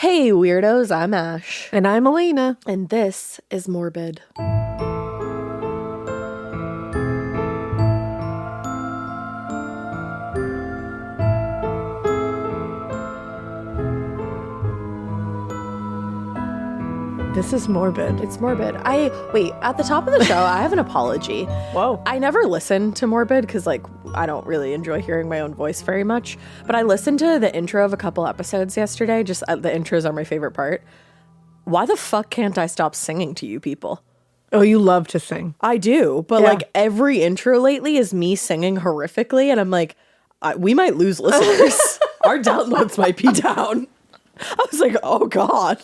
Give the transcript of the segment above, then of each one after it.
Hey weirdos, I'm Ash. And I'm Elena. And this is Morbid. This is Morbid. It's Morbid. Wait, at the top of the show, I have an apology. Whoa. I never listen to Morbid because, I don't really enjoy hearing my own voice very much. But I listened to the intro of a couple episodes yesterday. Just the intros are my favorite part. Why the fuck can't I stop singing to you people? Oh, you love to sing. I do, but Yeah. every intro lately is me singing horrifically, and I'm like, we might lose listeners. Our downloads might be down. I was like, oh god.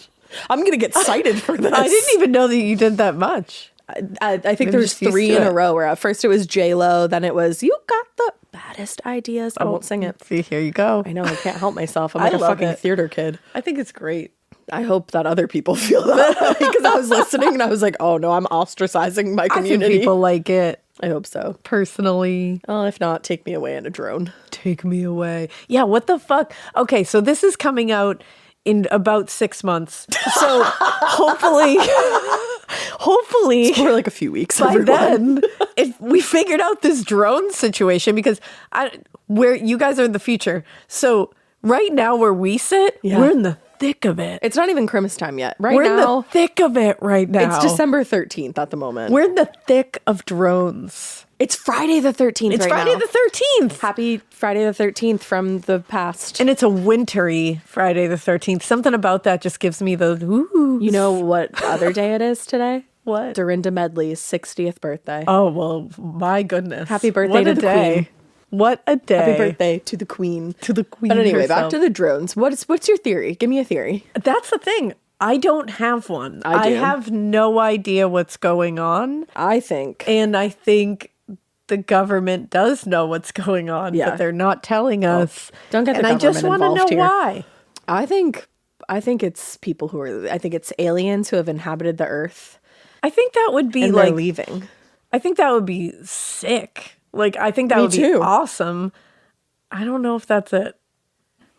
I'm going to get cited for this. I didn't even know that you did that much. I think there was 3 in a row where at first it was J-Lo, then it was, you got the baddest ideas. I won't sing it. See, here you go. I know, I can't help myself. I'm I like a love fucking it. theater kid. I think it's great. I hope that other people feel that way because I was listening and I was like, oh no, I'm ostracizing my I think community. people like it. I hope so. Personally. Well, if not, take me away in a drone. Take me away. Yeah, what the fuck? Okay, so this is coming out in about 6 months. So hopefully It's more like a few weeks. by everyone. then, if we figured out this drone situation, because where you guys are in the future. So right now where we sit, Yeah. we're in the thick of it. It's not even Christmas time yet. Right We're in now, the thick of it right now. it's December 13th at the moment. We're in the thick of drones. It's Friday the 13th It's right Friday now. the 13th. Happy Friday the 13th from the past. And it's a wintry Friday the 13th. Something about that just gives me the ooh. You know what other day it is today? What? Dorinda Medley's 60th birthday. Oh, well, my goodness. Happy birthday What to a the day. queen. What a day. Happy birthday to the queen. To the queen But anyway, back herself. to the drones. What's your theory? Give me a theory. That's the thing. I don't have one. I do. have no idea what's going on. I think. And I think the government does know what's going on, Yeah. but they're not telling us. Don't get the and I just government want to know involved here. why. I think it's people who are. I think it's aliens who have inhabited the earth I think that would be and they're like leaving. I think that would be sick. I think that Me would be too. awesome. I don't know if that's it.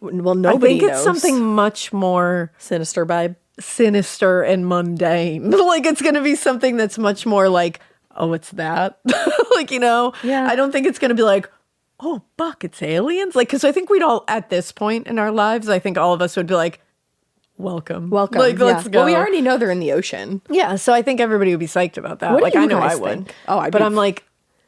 Well, I nobody think it's knows. something much more Sinister vibe. sinister and mundane. It's going to be something that's much more like, oh, it's that. Yeah. I don't think it's going to be like, oh, fuck, it's aliens. Because I think we'd all, at this point in our lives, I think all of us would be like, welcome. Welcome. Let's Yeah. go. Well, we already know they're in the ocean. Yeah, so I think everybody would be psyched about that. What do you I know guys I would. think? Oh, I'd but be- I'm like,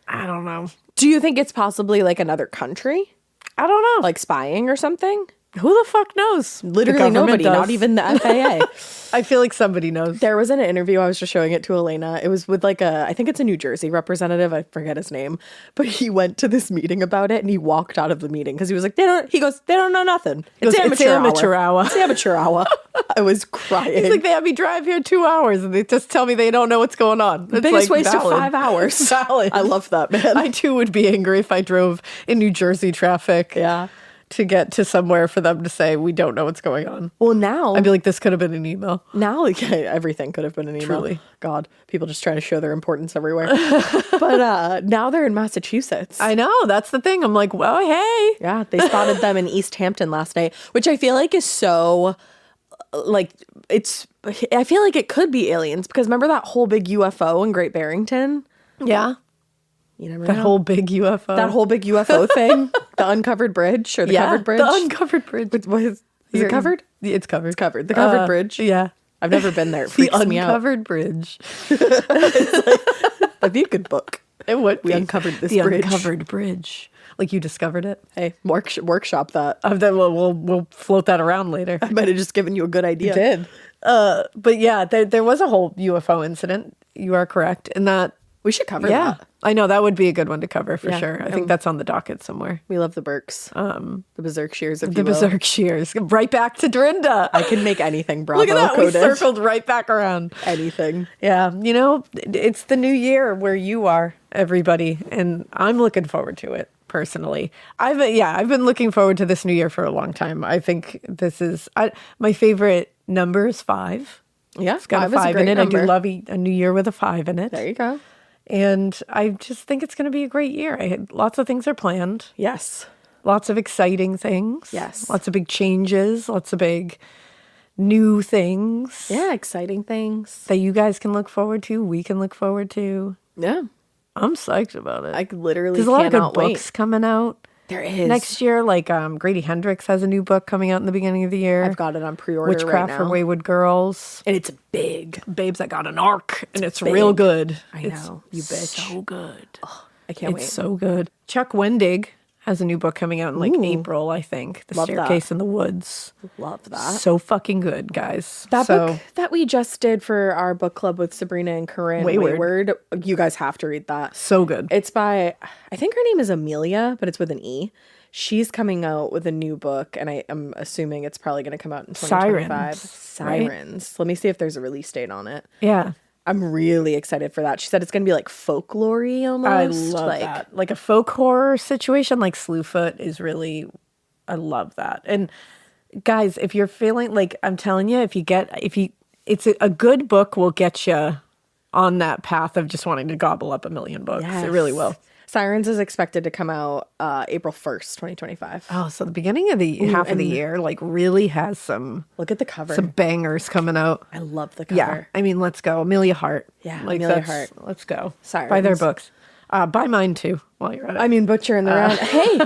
I don't know. Do you think it's possibly like another country, I don't know. like spying or something? Who the fuck knows? Literally The government nobody, does. not even the FAA. I feel like somebody knows. There was an interview, I was just showing it to Elena. It was with I think it's a New Jersey representative. I forget his name. But he went to this meeting about it and he walked out of the meeting because he was like, they don't know nothing. It's amateur hour. It's amateur hour. I was crying. It's like they have me drive here 2 hours and they just tell me they don't know what's going on. It's biggest like waste valid. of 5 hours. Valid. I love that, man. I too would be angry if I drove in New Jersey traffic Yeah. to get to somewhere for them to say we don't know what's going on. Well, now, I'd be like, this could have been an email. now everything could have been an email. Truly. God, people just trying to show their importance everywhere. But now they're in Massachusetts. I know. That's the thing. I'm like, well, hey. Yeah, they spotted them in East Hampton last night, which I feel like is so, I feel like it could be aliens because remember that whole big UFO in Great Barrington? Yeah. You never That know. whole big UFO. That whole big UFO thing, the uncovered bridge or the covered bridge? The uncovered bridge. Is it covered? It's covered. It's covered. The covered bridge. Yeah. I've never been there. It The freaks me out. uncovered bridge. That'd be a good book. It would We be. uncovered this the bridge. uncovered bridge. Like you discovered it. Hey, workshop that. Then we'll float that around later. I might have just given you a good idea. Did. But yeah, there was a whole UFO incident. You are correct. And that, We should cover yeah, that. I know that would be a good one to cover for Yeah. sure. I think that's on the docket somewhere. We love the Burks. The Berserk shears, if The you will. Berserk shears. Right back to Dorinda. I can make anything Bravo Look at that. We coded. circled right back around. Anything. Yeah. It's the new year where you are, everybody. And I'm looking forward to it. Personally, I've been looking forward to this new year for a long time. I think this is my favorite number is 5. Yeah, It's got a is 5 great in it. number. I do love a new year with a 5 in it. There you go. And I just think it's going to be a great year. Lots of things are planned. Yes. Lots of exciting things. Yes. Lots of big changes. Lots of big new things. Yeah, exciting things. That you guys can look forward to, we can look forward to. Yeah. I'm psyched about it. I literally There's a lot of good cannot wait. books coming out. There is. Next year, like Grady Hendrix has a new book coming out in the beginning of the year. I've got it on pre-order Witchcraft right for now. Wayward Girls. And it's big. Babes That Got an Arc. And it's big. real good. I know. You bitch. So good. I can't wait. It's so good. Chuck Wendig has a new book coming out in like April, I think. The Love Staircase that. in the Woods. Love that. So fucking good, guys. That book that we just did for our book club with Sabrina and Corinne, Wayward, you guys have to read that. So good. It's by, I think her name is Amelia, but it's with an E. She's coming out with a new book, and I am assuming it's probably going to come out in 2025. Sirens. Let me see if there's a release date on it. Yeah. I'm really excited for that. She said it's going to be like folklore-y almost. I love that. Like a folk horror situation like Slewfoot is really, I love that. And guys, if you're feeling like, I'm telling you, it's a good book will get you on that path of just wanting to gobble up a million books. Yes. It really will. Sirens is expected to come out April 1st, 2025. Oh, so the beginning of the half of the year like really has some Look at the cover. some bangers coming out. I love the cover. Yeah, I mean, let's go. Amelia Hart. Yeah, like, Amelia Hart. Let's go. Sirens. Buy their books. Buy mine too while you're at it. I mean, butcher in the round. Hey,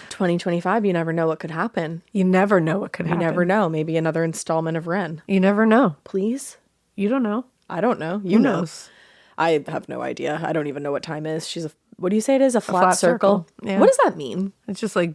2025, you never know what could happen. You never know what could You happen. never know. Maybe another installment of Ren. You never know. Please? You don't know. I don't know. You Who know. knows? I have no idea. I don't even know what time is. She's a, what do you say it is? A flat flat circle? circle. Yeah. What does that mean? It's just like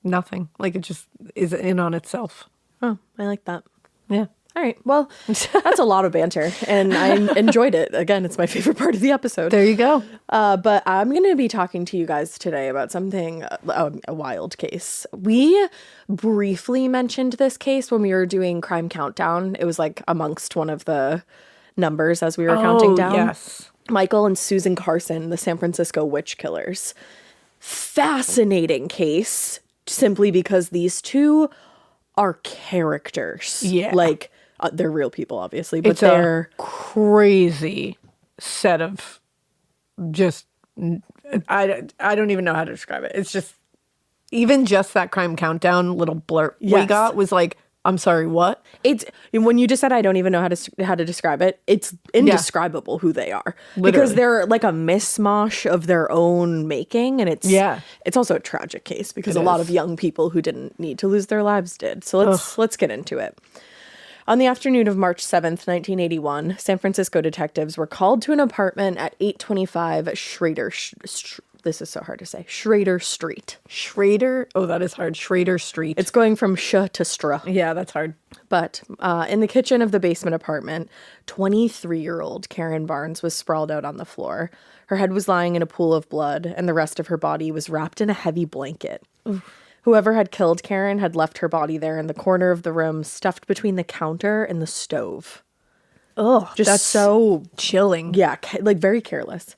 nothing. Like it just is in on itself. Oh, I like that. Yeah. All right. Well, that's a lot of banter, and I enjoyed it. Again, it's my favorite part of the episode. There you go. But I'm going to be talking to you guys today about something, a wild case. We briefly mentioned this case when we were doing Crime Countdown. It was like amongst one of the numbers as we were counting down. Yes. Michael and Suzan Carson, the San Francisco witch killers. Fascinating case, simply because these two are characters. Yeah. Like, they're real people, obviously, but It's they're a crazy set of just I don't even know how to describe it. It's just even just that Crime Countdown little blurb we Yes. got was like, I'm sorry, what? It's when you just said I don't even know how to describe it. It's indescribable who they are because Literally. they're like a mishmash of their own making, and it's also a tragic case because a lot of young people who didn't need to lose their lives did. So let's get into it. On the afternoon of March 7th, 1981, San Francisco detectives were called to an apartment at 825 Schrader. This is so hard to say. Schrader Street. Schrader? Oh, that is hard. Schrader Street. It's going from sh to str. Yeah, that's hard. But in the kitchen of the basement apartment, 23-year-old Karen Barnes was sprawled out on the floor. Her head was lying in a pool of blood, and the rest of her body was wrapped in a heavy blanket. Oof. Whoever had killed Karen had left her body there in the corner of the room, stuffed between the counter and the stove. Oh, Just that's so chilling. Yeah, like very careless.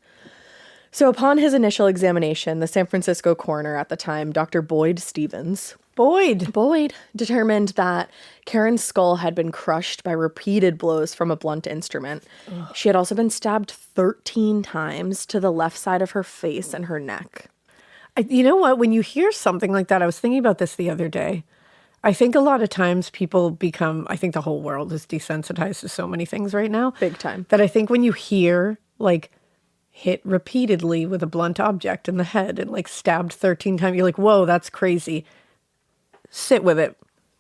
So upon his initial examination, the San Francisco coroner at the time, Dr. Boyd Stevens, Boyd determined that Karen's skull had been crushed by repeated blows from a blunt instrument. Ugh. She had also been stabbed 13 times to the left side of her face and her neck. You know what? When you hear something like that, I was thinking about this the other day. I think a lot of times people become, I think the whole world is desensitized to so many things right now. Big time. That I think when you hear like hit repeatedly with a blunt object in the head and like stabbed 13 times, you're like, whoa, that's crazy. Sit with it.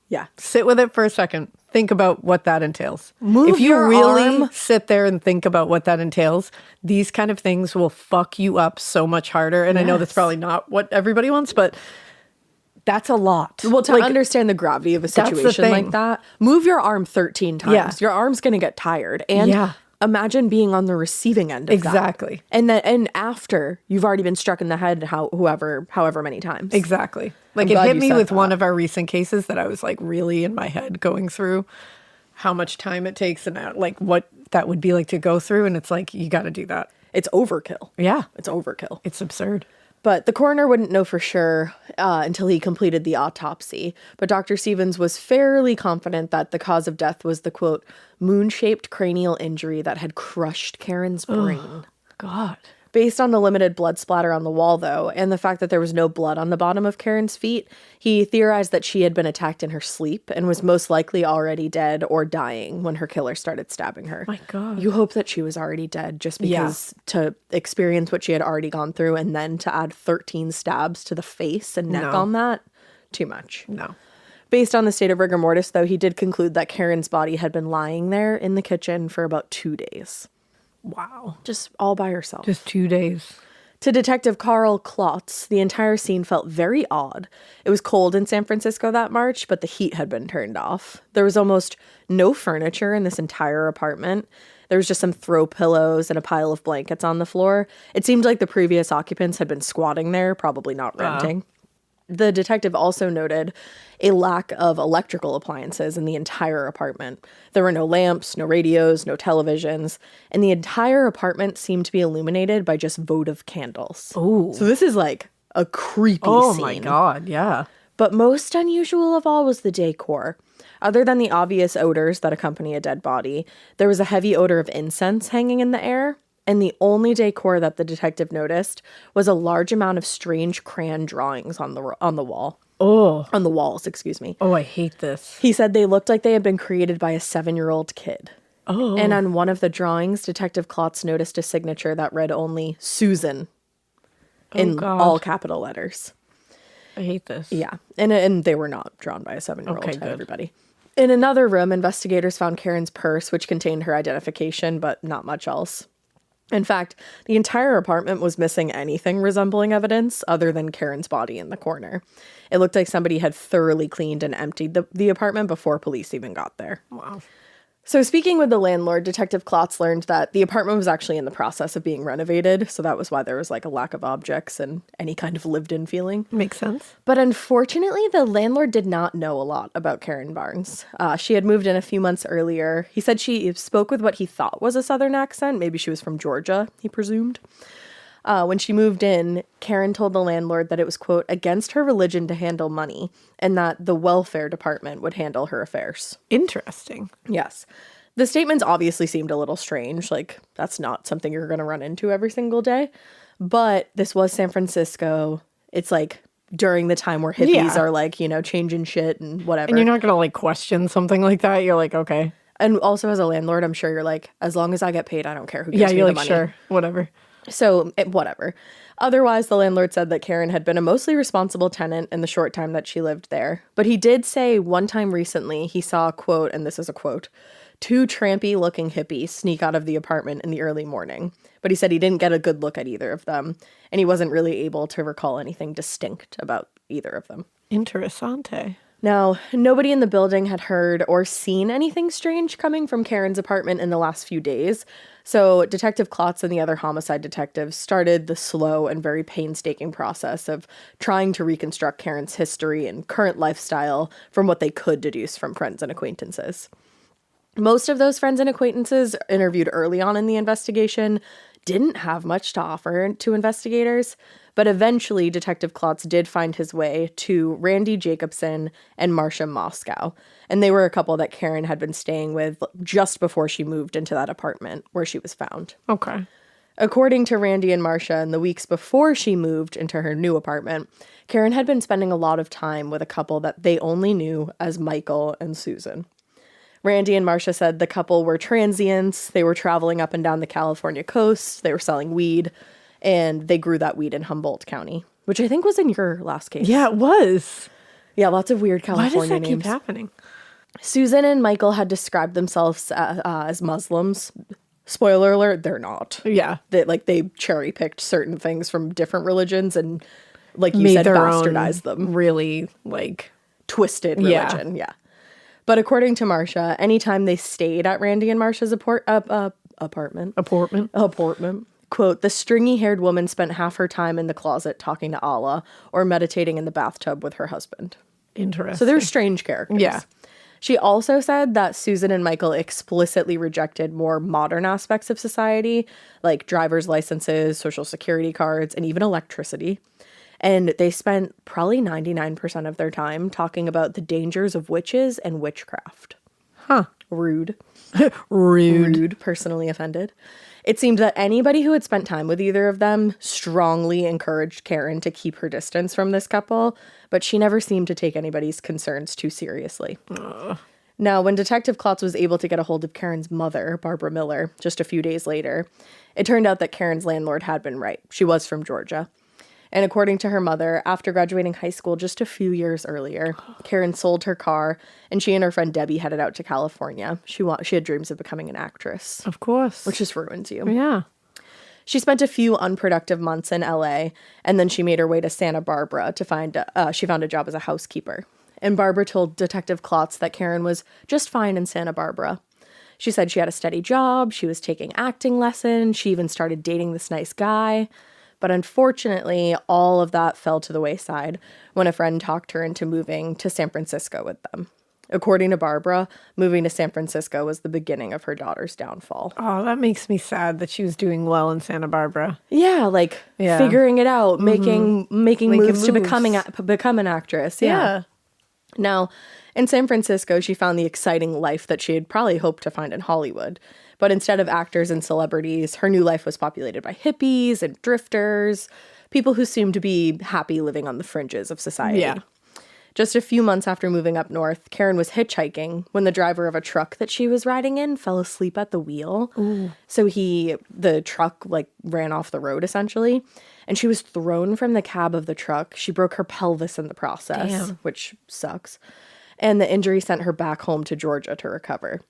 Yeah. Sit with it for a second. Think about what that entails. Move if you your really arm. sit there and think about what that entails, these kind of things will fuck you up so much harder. And I know that's probably not what everybody wants, but that's a lot. Well, to understand the gravity of a situation like that, move your arm 13 times. Yeah. Your arm's going to get tired. And imagine being on the receiving end of that. Exactly. And after you've already been struck in the head however many times. Exactly. Like it hit me with one of our recent cases that I was like really in my head going through how much time it takes and like what that would be like to go through. And it's like, you got to do that. It's overkill. Yeah. It's overkill. It's absurd. But the coroner wouldn't know for sure until he completed the autopsy. But Dr. Stevens was fairly confident that the cause of death was the, quote, moon-shaped cranial injury that had crushed Karen's brain. God. Based on the limited blood splatter on the wall, though, and the fact that there was no blood on the bottom of Karen's feet, he theorized that she had been attacked in her sleep and was most likely already dead or dying when her killer started stabbing her. My God. You hope that she was already dead just because to experience what she had already gone through and then to add 13 stabs to the face and neck on that, too much. No. Based on the state of rigor mortis, though, he did conclude that Karen's body had been lying there in the kitchen for about 2 days. Wow. Just all by herself. Just 2 days. To Detective Carl Klotz, the entire scene felt very odd. It was cold in San Francisco that March, but the heat had been turned off. There was almost no furniture in this entire apartment. There was just some throw pillows and a pile of blankets on the floor. It seemed like the previous occupants had been squatting there, probably not renting. The detective also noted a lack of electrical appliances in the entire apartment. There were no lamps, no radios, no televisions, and the entire apartment seemed to be illuminated by just votive candles. Oh. So this is like a creepy scene. Oh my God, yeah. But most unusual of all was the decor. Other than the obvious odors that accompany a dead body, there was a heavy odor of incense hanging in the air. And the only decor that the detective noticed was a large amount of strange crayon drawings on the wall. Oh. On the walls, excuse me. Oh, I hate this. He said they looked like they had been created by a 7-year-old kid. Oh. And on one of the drawings, Detective Klotz noticed a signature that read only Susan in all capital letters. I hate this. Yeah. And they were not drawn by a 7-year-old, Okay, good. everybody. In another room, investigators found Karen's purse, which contained her identification, but not much else. In fact, the entire apartment was missing anything resembling evidence other than Karen's body in the corner. It looked like somebody had thoroughly cleaned and emptied the apartment before police even got there. Wow. So speaking with the landlord, Detective Klotz learned that the apartment was actually in the process of being renovated, so that was why there was like a lack of objects and any kind of lived-in feeling. Makes sense. But unfortunately, the landlord did not know a lot about Karen Barnes. She had moved in a few months earlier. He said she spoke with what he thought was a Southern accent. Maybe she was from Georgia, he presumed. When she moved in, Karen told the landlord that it was, quote, against her religion to handle money and that the welfare department would handle her affairs. Interesting. Yes. The statements obviously seemed a little strange. Like, that's not something you're going to run into every single day. But this was San Francisco. It's like during the time where hippies are like, you know, changing shit and whatever. And you're not going to like question something like that. You're like, okay. And also as a landlord, I'm sure you're like, as long as I get paid, I don't care who gives me you're the like, money. sure, whatever. So, whatever. Otherwise, the landlord said that Karen had been a mostly responsible tenant in the short time that she lived there. But he did say one time recently he saw, quote, and this is a quote, 2 trampy-looking hippies sneak out of the apartment in the early morning. But he said he didn't get a good look at either of them, and he wasn't really able to recall anything distinct about either of them. Interessante. Now, nobody in the building had heard or seen anything strange coming from Karen's apartment in the last few days, so Detective Klotz and the other homicide detectives started the slow and very painstaking process of trying to reconstruct Karen's history and current lifestyle from what they could deduce from friends and acquaintances. Most of those friends and acquaintances interviewed early on in the investigation didn't have much to offer to investigators, but eventually Detective Klotz did find his way to Randy Jacobson and Marcia Moscow, and they were a couple that Karen had been staying with just before she moved into that apartment where she was found. Okay. According to Randy and Marcia, in the weeks before she moved into her new apartment, Karen had been spending a lot of time with a couple that they only knew as Michael and Suzan. Randy and Marcia said the couple were transients, they were traveling up and down the California coast, they were selling weed, and they grew that weed in Humboldt County, which I think was in your last case. Yeah, it was. Yeah, lots of weird California Why does that names. keep happening? Suzan and Michael had described themselves as Muslims. Spoiler alert, they're not. Yeah. They cherry-picked certain things from different religions and, like you Made said, their bastardized own them. really, like... Twisted religion, yeah. But according to Marcia, anytime they stayed at Randy and Marcia's apartment, quote, the stringy-haired woman spent half her time in the closet talking to Allah or meditating in the bathtub with her husband. Interesting. So they're strange characters. Yeah. She also said that Suzan and Michael explicitly rejected more modern aspects of society, like driver's licenses, social security cards, and even electricity. And they spent probably 99% of their time talking about the dangers of witches and witchcraft. Huh. Rude. Rude. Rude, personally offended. It seemed that anybody who had spent time with either of them strongly encouraged Karen to keep her distance from this couple, but she never seemed to take anybody's concerns too seriously. Now, when Detective Klotz was able to get a hold of Karen's mother, Barbara Miller, just a few days later, it turned out that Karen's landlord had been right. She was from Georgia. And according to her mother, after graduating high school just a few years earlier, Karen sold her car, and she and her friend Debbie headed out to California. She had dreams of becoming an actress. Of course. Which just ruins you. Yeah. She spent a few unproductive months in LA, and then she made her way to Santa Barbara to she found a job as a housekeeper. And Barbara told Detective Klotz that Karen was just fine in Santa Barbara. She said she had a steady job, she was taking acting lessons, she even started dating this nice guy. But unfortunately, all of that fell to the wayside when a friend talked her into moving to San Francisco with them. According to Barbara, moving to San Francisco was the beginning of her daughter's downfall. Oh, that makes me sad that she was doing well in Santa Barbara. Yeah, figuring it out, making moves to become an actress. Yeah. Now, in San Francisco, she found the exciting life that she had probably hoped to find in Hollywood. But instead of actors and celebrities, her new life was populated by hippies and drifters, people who seemed to be happy living on the fringes of society. Yeah. Just a few months after moving up north, Karen was hitchhiking when the driver of a truck that she was riding in fell asleep at the wheel. Ooh. So the truck ran off the road essentially, and she was thrown from the cab of the truck. She broke her pelvis in the process, which sucks. And the injury sent her back home to Georgia to recover.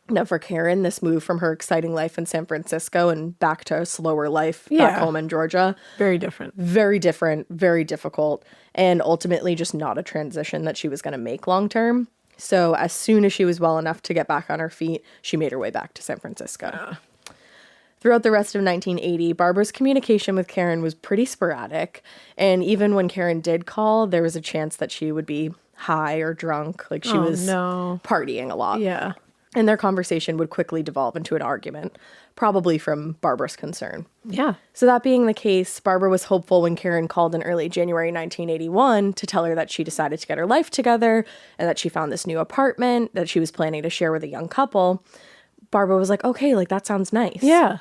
Now, for Karen, this move from her exciting life in San Francisco and back to a slower life back home in Georgia. Very different. Very different, very difficult, and ultimately just not a transition that she was going to make long term. So as soon as she was well enough to get back on her feet, she made her way back to San Francisco. Throughout the rest of 1980, Barbara's communication with Karen was pretty sporadic, and even when Karen did call, there was a chance that she would be high or drunk, she was partying a lot. Yeah. And their conversation would quickly devolve into an argument, probably from Barbara's concern. Yeah. So that being the case, Barbara was hopeful when Karen called in early January 1981 to tell her that she decided to get her life together and that she found this new apartment that she was planning to share with a young couple. Barbara was like, okay, that sounds nice. Yeah.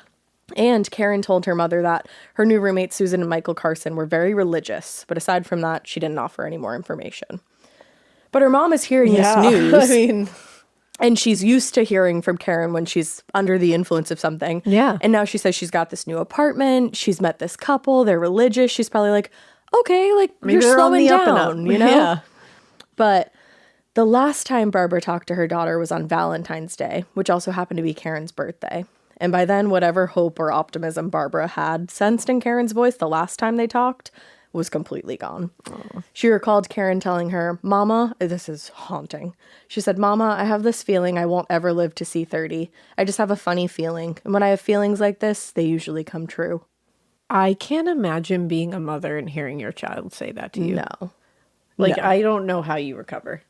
And Karen told her mother that her new roommates, Susan and Michael Carson, were very religious. But aside from that, she didn't offer any more information. But her mom is hearing this news. And she's used to hearing from Karen when she's under the influence of something. Yeah. And now she says she's got this new apartment. She's met this couple. They're religious. She's probably like, okay, maybe you're slowing down, you know? Yeah. But the last time Barbara talked to her daughter was on Valentine's Day, which also happened to be Karen's birthday. And by then, whatever hope or optimism Barbara had sensed in Karen's voice the last time they talked was completely gone. Oh. She recalled Karen telling her, Mama, this is haunting. She said, Mama, I have this feeling I won't ever live to see 30. I just have a funny feeling. And when I have feelings like this, they usually come true. I can't imagine being a mother and hearing your child say that to you. No. I don't know how you recover.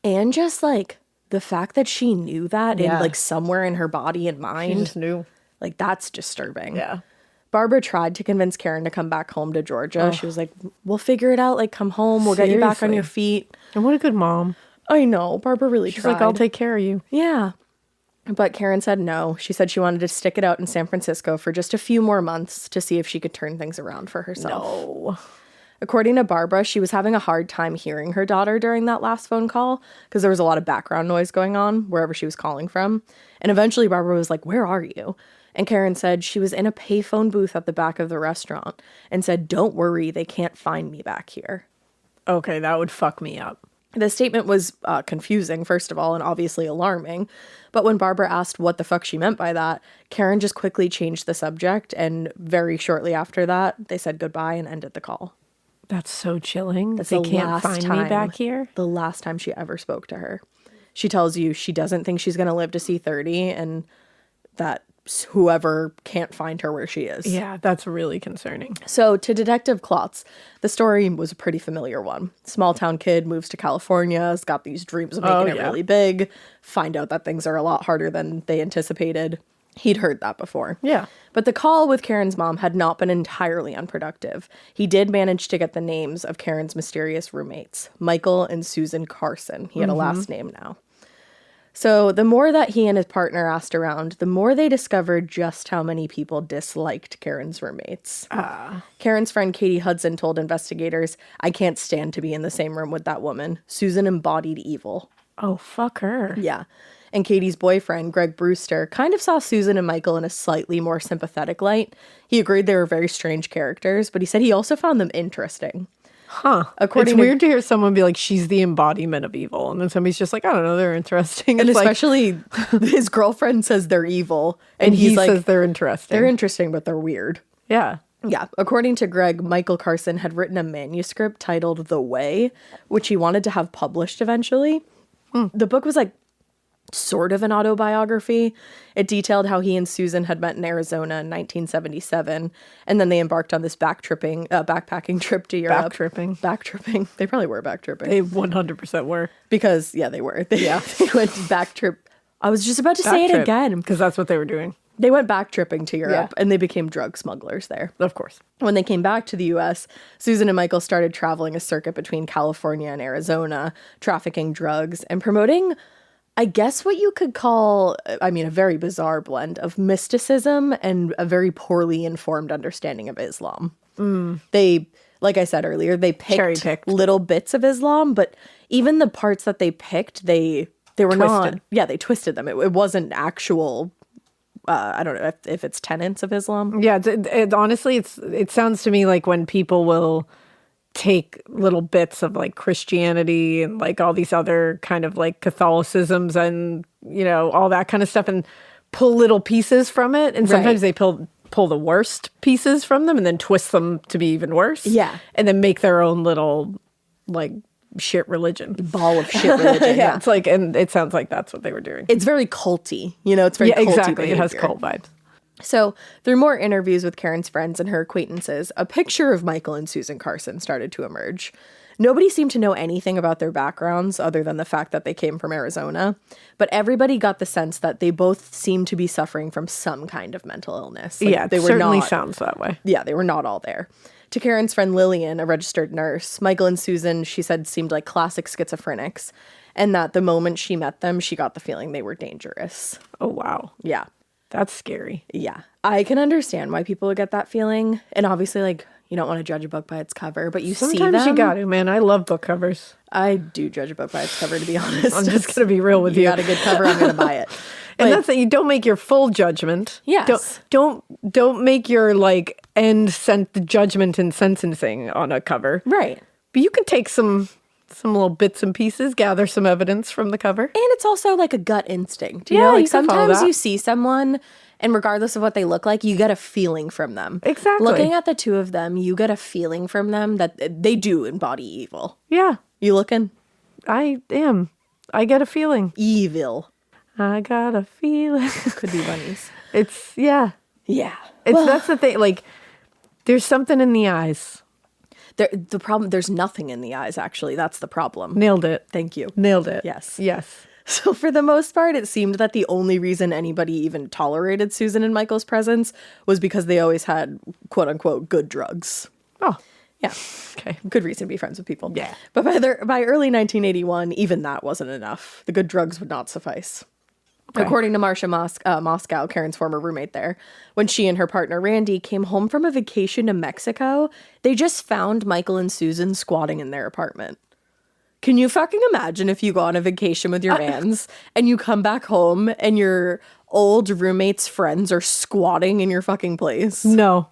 And just the fact that she knew that in somewhere in her body and mind. She just knew. That's disturbing. Yeah. Barbara tried to convince Karen to come back home to Georgia. Oh. She was like, we'll figure it out. Come home. We'll get you back on your feet. And what a good mom. I know. Barbara really tried. She's like, I'll take care of you. Yeah. But Karen said no. She said she wanted to stick it out in San Francisco for just a few more months to see if she could turn things around for herself. No. According to Barbara, she was having a hard time hearing her daughter during that last phone call because there was a lot of background noise going on wherever she was calling from. And eventually Barbara was like, where are you? And Karen said she was in a payphone booth at the back of the restaurant and said, don't worry, they can't find me back here. Okay, that would fuck me up. The statement was confusing, first of all, and obviously alarming. But when Barbara asked what the fuck she meant by that, Karen just quickly changed the subject. And very shortly after that, they said goodbye and ended the call. That's so chilling. They can't find me back here? The last time she ever spoke to her. She tells you she doesn't think she's going to live to see 30 and that whoever can't find her where she is. Yeah, that's really concerning. So to Detective Klotz, the story was a pretty familiar one. Small town kid moves to California, has got these dreams of making it really big, find out that things are a lot harder than they anticipated. He'd heard that before. Yeah. But the call with Karen's mom had not been entirely unproductive. He did manage to get the names of Karen's mysterious roommates, Michael and Suzan Carson. He had a last name now. So the more that he and his partner asked around, the more they discovered just how many people disliked Karen's roommates. Karen's friend Katie Hudson told investigators, "I can't stand to be in the same room with that woman. Susan embodied evil." Oh, fuck her. Yeah. And Katie's boyfriend, Greg Brewster, kind of saw Susan and Michael in a slightly more sympathetic light. He agreed they were very strange characters, but he said he also found them interesting. Huh. It's weird to hear someone be like, she's the embodiment of evil. And then somebody's just like, I don't know, they're interesting. And it's especially his girlfriend says they're evil. And he like, says they're interesting. They're interesting, but they're weird. Yeah. Yeah. According to Greg, Michael Carson had written a manuscript titled The Way, which he wanted to have published eventually. The book was like sort of an autobiography. It detailed how he and Susan had met in Arizona in 1977, and then they embarked on this backpacking trip to Europe. Backtripping. They probably were backtripping. They 100% were. Because, yeah, they were. They went backtrip. I was just about to say it again. Because that's what they were doing. They went backtripping to Europe, and they became drug smugglers there. Of course. When they came back to the U.S., Susan and Michael started traveling a circuit between California and Arizona, trafficking drugs and promoting, I guess what you could call, a very bizarre blend of mysticism and a very poorly informed understanding of Islam. They, like I said earlier, they picked little bits of Islam, but even the parts that they picked, they were not, they twisted them. It wasn't actual, I don't know if it's tenets of Islam. Yeah, honestly, it sounds to me like when people will take little bits of like Christianity and like all these other kind of like Catholicisms and, all that kind of stuff and pull little pieces from it. And sometimes they pull the worst pieces from them and then twist them to be even worse. Yeah. And then make their own little like shit religion. Ball of shit religion. Yeah. It's like, and it sounds like that's what they were doing. It's very culty. It's very culty exactly. behavior. It has cult vibes. So, through more interviews with Karen's friends and her acquaintances, a picture of Michael and Suzan Carson started to emerge. Nobody seemed to know anything about their backgrounds other than the fact that they came from Arizona, but everybody got the sense that they both seemed to be suffering from some kind of mental illness. They certainly sounds that way. Yeah, they were not all there. To Karen's friend Lillian, a registered nurse, Michael and Susan, she said, seemed like classic schizophrenics, and that the moment she met them, she got the feeling they were dangerous. Oh, wow. Yeah. That's scary. Yeah. I can understand why people would get that feeling. And obviously, like, you don't want to judge a book by its cover, but Sometimes see them. You got to, man. I love book covers. I do judge a book by its cover, to be honest. I'm just going to be real with you. You got a good cover, I'm going to buy it. And that's that. You don't make your full judgment. Yes. Don't make your like the judgment and sentencing on a cover. Right. But you can take some little bits and pieces, gather some evidence from the cover. And it's also like a gut instinct. You know, like sometimes you see someone and regardless of what they look like, you get a feeling from them. Exactly. Looking at the two of them, you get a feeling from them that they do embody evil. Yeah. You looking? I am. I get a feeling. Evil. I got a feeling. Could be bunnies. Yeah. That's the thing. Like, there's something in the eyes. The problem, there's nothing in the eyes, actually. That's the problem. Nailed it. Thank you. Nailed it. Yes. So for the most part, it seemed that the only reason anybody even tolerated Susan and Michael's presence was because they always had, quote unquote, good drugs. Oh. Yeah. Okay. Good reason to be friends with people. Yeah. But by early 1981, even that wasn't enough. The good drugs would not suffice. Okay. According to Marcia Moscow, Karen's former roommate there, when she and her partner Randy came home from a vacation to Mexico, they just found Michael and Susan squatting in their apartment. Can you fucking imagine if you go on a vacation with your mans and you come back home and your old roommate's friends are squatting in your fucking place? No,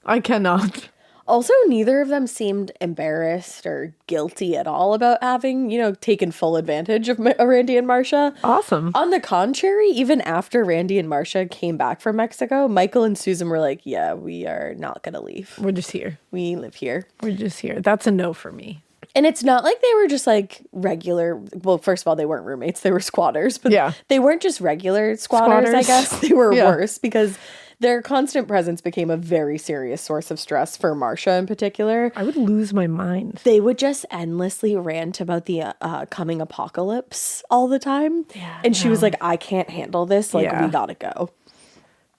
I cannot. Also, neither of them seemed embarrassed or guilty at all about having, taken full advantage of Randy and Marcia. Awesome. On the contrary, even after Randy and Marcia came back from Mexico, Michael and Susan were like, yeah, we are not going to leave. We're just here. We live here. We're just here. That's a no for me. And it's not like they were just like regular. Well, first of all, they weren't roommates. They were squatters. But they weren't just regular squatters, I guess. They were worse because their constant presence became a very serious source of stress for Marcia in particular. I would lose my mind. They would just endlessly rant about the coming apocalypse all the time. Yeah, and she was like, I can't handle this. Like, we gotta go.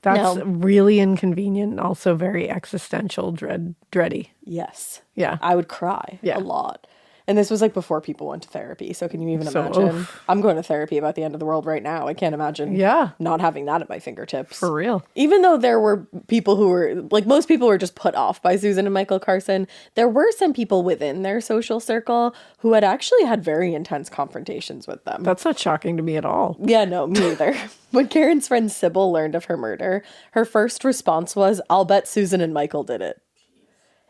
That's really inconvenient and also very existential dready. Yes. Yeah. I would cry a lot. And this was like before people went to therapy. So can you even imagine? I'm going to therapy about the end of the world right now. I can't imagine not having that at my fingertips. For real. Even though there were people who were, like, most people were just put off by Suzan and Michael Carson, there were some people within their social circle who had actually had very intense confrontations with them. That's not shocking to me at all. Yeah, no, me either. When Karen's friend Sybil learned of her murder, her first response was, I'll bet Suzan and Michael did it.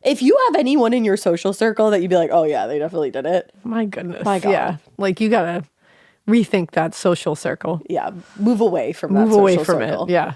If you have anyone in your social circle that you'd be like, oh yeah, they definitely did it. My goodness. My God. Yeah. Like, you gotta rethink that social circle. Yeah, move away from that social circle. It. Yeah.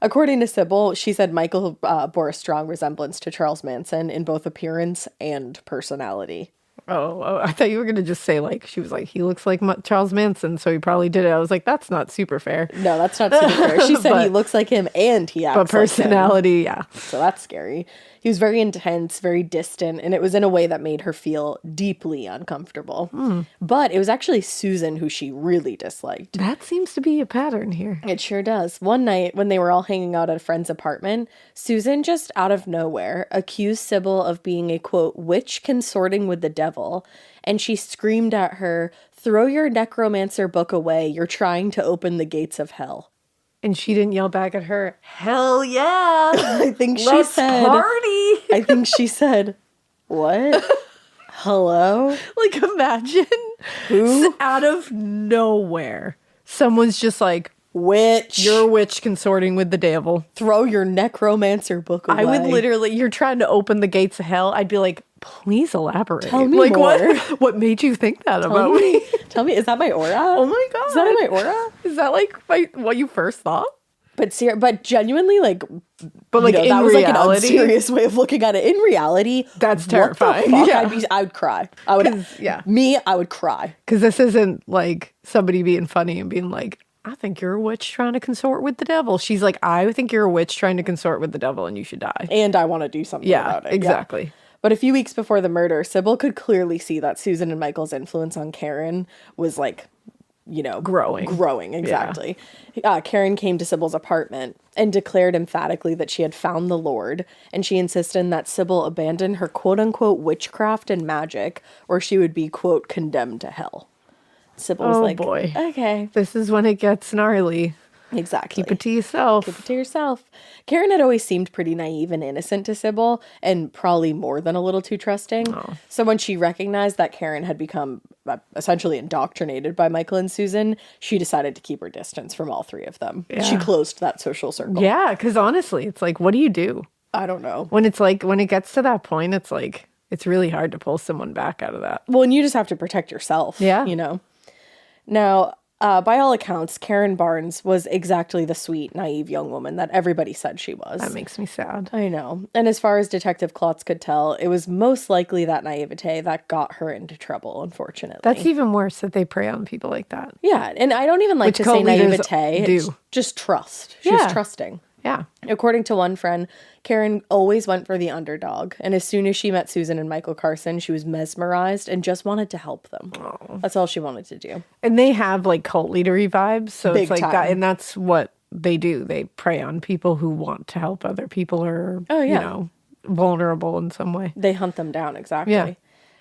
According to Sybil, she said Michael bore a strong resemblance to Charles Manson in both appearance and personality. Oh, I thought you were going to just say, like, she was like, he looks like Charles Manson, so he probably did it. I was like, that's not super fair. No, that's not super fair. She said he looks like him and he acts like him. But personality, yeah. So that's scary. He was very intense, very distant, and it was in a way that made her feel deeply uncomfortable. But it was actually Suzan who she really disliked. That seems to be a pattern here. It sure does. One night, when they were all hanging out at a friend's apartment, Suzan just out of nowhere accused Sybil of being a, quote, witch consorting with the devil, and she screamed at her, throw your necromancer book away, you're trying to open the gates of hell. And she didn't yell back at her, hell yeah! I think she Let's said, party! I think she said, what? Hello? Like, imagine Who? Out of nowhere, someone's just like, Witch. you're a witch consorting with the devil. Throw your necromancer book away. I would literally, you're trying to open the gates of hell. I'd be like, please elaborate. Tell me like, more. What made you think that about me? Tell me, is that my aura? Oh my God. Is that my aura? Is that like what you first thought? But genuinely, like, But like, in that was reality, like an unserious way of looking at it. In reality, that's terrifying. What the Yeah. fuck? I would cry. I would. Yeah. I would cry. Because this isn't like somebody being funny and being like, I think you're a witch trying to consort with the devil. She's like, I think you're a witch trying to consort with the devil and you should die. And I want to do something about it. Exactly. Yeah. But a few weeks before the murder, Sybil could clearly see that Suzan and Michael's influence on Karen was like, growing, exactly. Yeah. Karen came to Sybil's apartment and declared emphatically that she had found the Lord, and she insisted that Sybil abandon her quote-unquote witchcraft and magic, or she would be, quote, condemned to hell. Sybil was like, boy. Okay. This is when it gets gnarly. Exactly. Keep it to yourself. Keep it to yourself. Karen had always seemed pretty naive and innocent to Sybil, and probably more than a little too trusting. Oh. So when she recognized that Karen had become essentially indoctrinated by Michael and Suzan, she decided to keep her distance from all three of them. Yeah. She closed that social circle. Yeah, because honestly, it's like, what do you do? I don't know. When it's like, when it gets to that point, it's like, it's really hard to pull someone back out of that. Well, and you just have to protect yourself. Yeah. You know? Now, by all accounts, Karen Barnes was exactly the sweet, naive young woman that everybody said she was. That makes me sad. I know. And as far as Detective Klotz could tell, it was most likely that naivete that got her into trouble, unfortunately. That's even worse that they prey on people like that. Yeah, and I don't even like to say naivete. It's just trust. She was trusting. Yeah. According to one friend, Karen always went for the underdog, and as soon as she met Suzan and Michael Carson, she was mesmerized and just wanted to help them. Oh. That's all she wanted to do. And they have like cult leadery vibes, so Big it's like time. that, and that's what they do. They prey on people who want to help other people or you know, vulnerable in some way. They hunt them down, exactly. Yeah.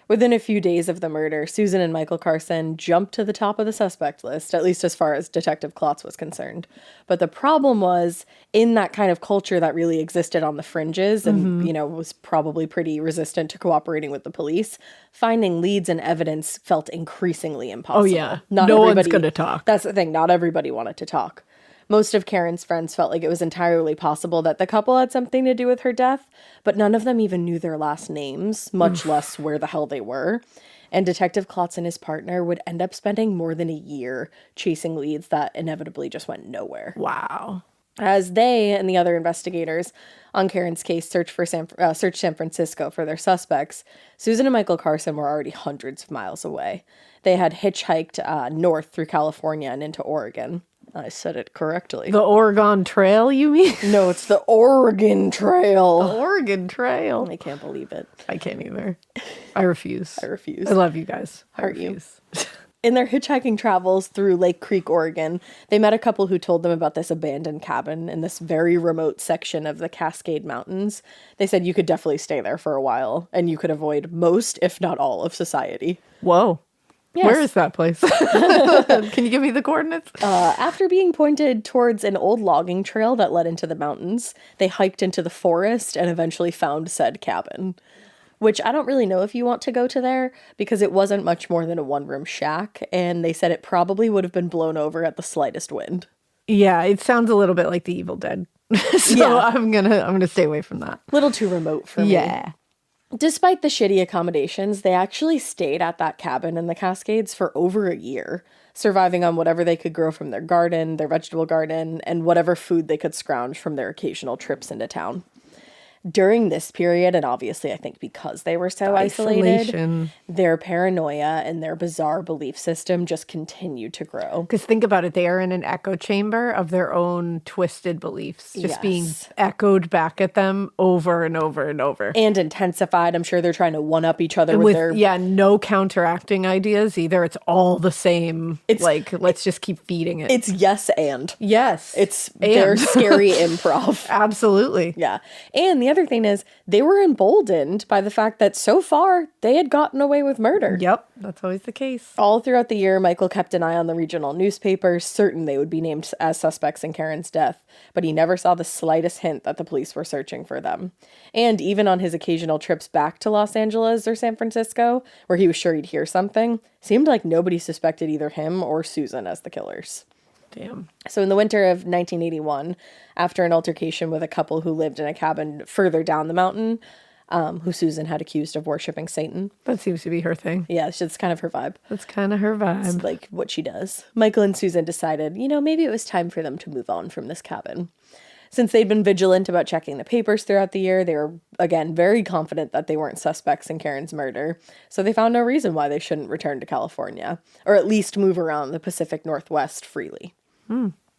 Within a few days of the murder, Suzan and Michael Carson jumped to the top of the suspect list, at least as far as Detective Klotz was concerned. But the problem was, in that kind of culture that really existed on the fringes and, you know, was probably pretty resistant to cooperating with the police, finding leads and evidence felt increasingly impossible. Oh, yeah. Not no everybody, one's going to talk. That's the thing. Not everybody wanted to talk. Most of Karen's friends felt like it was entirely possible that the couple had something to do with her death, but none of them even knew their last names, much less where the hell they were. And Detective Klotz and his partner would end up spending more than a year chasing leads that inevitably just went nowhere. Wow. As they and the other investigators on Karen's case searched San Francisco for their suspects, Suzan and Michael Carson were already hundreds of miles away. They had hitchhiked north through California and into Oregon. I said it correctly. The Oregon Trail, you mean? No, it's the Oregon Trail. The Oregon Trail. I can't believe it. I can't either. I refuse. I refuse. I love you guys. Heart you. In their hitchhiking travels through Lake Creek, Oregon, they met a couple who told them about this abandoned cabin in this very remote section of the Cascade Mountains. They said you could definitely stay there for a while, and you could avoid most, if not all, of society. Whoa. Yes. Where is that place? Can you give me the coordinates? After being pointed towards an old logging trail that led into the mountains, they hiked into the forest and eventually found said cabin. Which I don't really know if you want to go to there, because it wasn't much more than a one-room shack, and they said it probably would have been blown over at the slightest wind. Yeah, it sounds a little bit like The Evil Dead. So yeah. I'm gonna stay away from that. Little too remote for me. Yeah. Despite the shitty accommodations, they actually stayed at that cabin in the Cascades for over a year, surviving on whatever they could grow from their garden, their vegetable garden, and whatever food they could scrounge from their occasional trips into town. During this period, and obviously I think because they were so isolated, their paranoia and their bizarre belief system just continued to grow. Because think about it, they are in an echo chamber of their own twisted beliefs, just being echoed back at them over and over and over. And intensified. I'm sure they're trying to one-up each other with their... Yeah, no counteracting ideas either. It's all the same. It's like, let's just keep feeding it. It's yes and. Yes. It's their scary improv. Absolutely. Yeah. And the other thing is, they were emboldened by the fact that so far they had gotten away with murder. Yep, that's always the case. All throughout the year, Michael kept an eye on the regional newspapers, certain they would be named as suspects in Karen's death, but he never saw the slightest hint that the police were searching for them. And even on his occasional trips back to Los Angeles or San Francisco, where he was sure he'd hear something, seemed like nobody suspected either him or Suzan as the killers. Damn. So in the winter of 1981, after an altercation with a couple who lived in a cabin further down the mountain, who Suzan had accused of worshiping Satan. That seems to be her thing. Yeah, it's kind of her vibe. That's kind of her vibe. It's like what she does. Michael and Suzan decided, maybe it was time for them to move on from this cabin. Since they'd been vigilant about checking the papers throughout the year, they were, again, very confident that they weren't suspects in Karen's murder. So they found no reason why they shouldn't return to California, or at least move around the Pacific Northwest freely.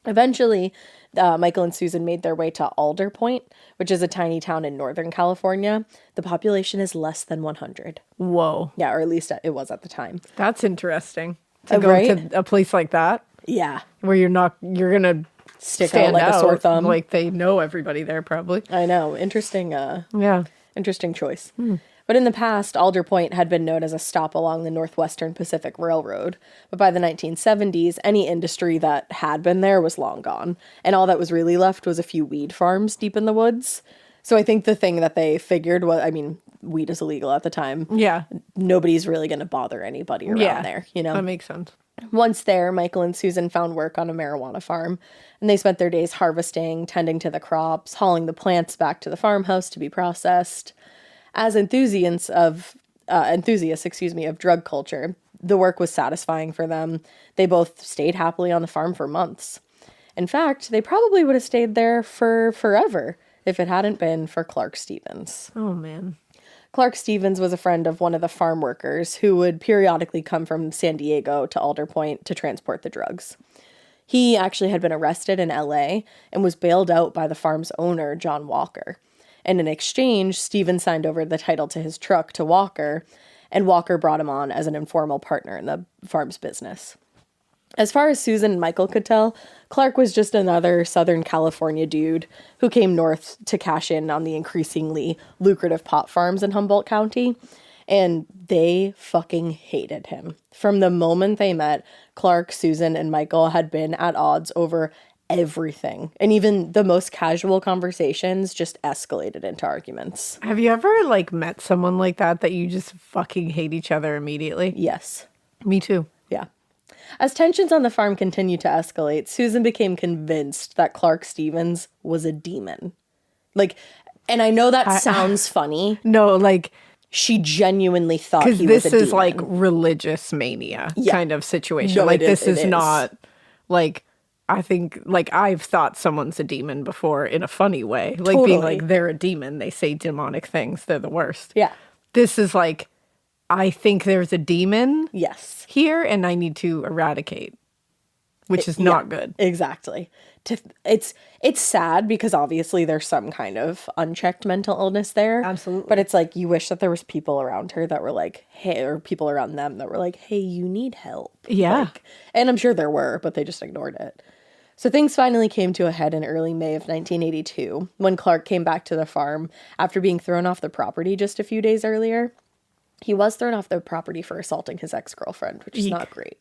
Eventually, Michael and Suzan made their way to Alder Point, which is a tiny town in Northern California. The population is less than 100. Whoa. Yeah, or at least it was at the time. That's interesting. To go to a place like that? Yeah. Where you're going to stick out like a sore thumb. Like they know everybody there, probably. I know. Interesting. Interesting choice. Mm. But in the past, Alder Point had been known as a stop along the Northwestern Pacific Railroad. But by the 1970s, any industry that had been there was long gone. And all that was really left was a few weed farms deep in the woods. So I think the thing that they figured was, weed is illegal at the time. Yeah. Nobody's really going to bother anybody around there, That makes sense. Once there, Michael and Suzan found work on a marijuana farm, and they spent their days harvesting, tending to the crops, hauling the plants back to the farmhouse to be processed. As enthusiasts of drug culture, the work was satisfying for them. They both stayed happily on the farm for months. In fact, they probably would have stayed there for forever if it hadn't been for Clark Stevens. Oh, man. Clark Stevens was a friend of one of the farm workers who would periodically come from San Diego to Alder Point to transport the drugs. He actually had been arrested in LA and was bailed out by the farm's owner, John Walker. And in exchange, Stevens signed over the title to his truck to Walker, and Walker brought him on as an informal partner in the farm's business. As far as Suzan and Michael could tell, Clark was just another Southern California dude who came north to cash in on the increasingly lucrative pot farms in Humboldt County, and they fucking hated him. From the moment they met, Clark, Suzan, and Michael had been at odds over everything, and even the most casual conversations just escalated into arguments. Have you ever met someone like that you just fucking hate each other immediately? Yes. Me too. Yeah. As tensions on the farm continued to escalate, Suzan became convinced that Clark Stevens was a demon. And I know that sounds funny. No, she genuinely thought he was a demon. Because this is religious mania kind of situation. No, this is not I think, I've thought someone's a demon before in a funny way. Totally. Being they're a demon. They say demonic things. They're the worst. Yeah. This is I think there's a demon yes. here, and I need to eradicate which is not good. Exactly. It's sad because obviously there's some kind of unchecked mental illness there. Absolutely. But it's like you wish that there was people around her that were like, hey, or people around them that were like, hey, you need help. Yeah. Like, and I'm sure there were, but they just ignored it. So things finally came to a head in early May of 1982 when Clark came back to the farm after being thrown off the property just a few days earlier. He was thrown off the property for assaulting his ex-girlfriend, which is not great.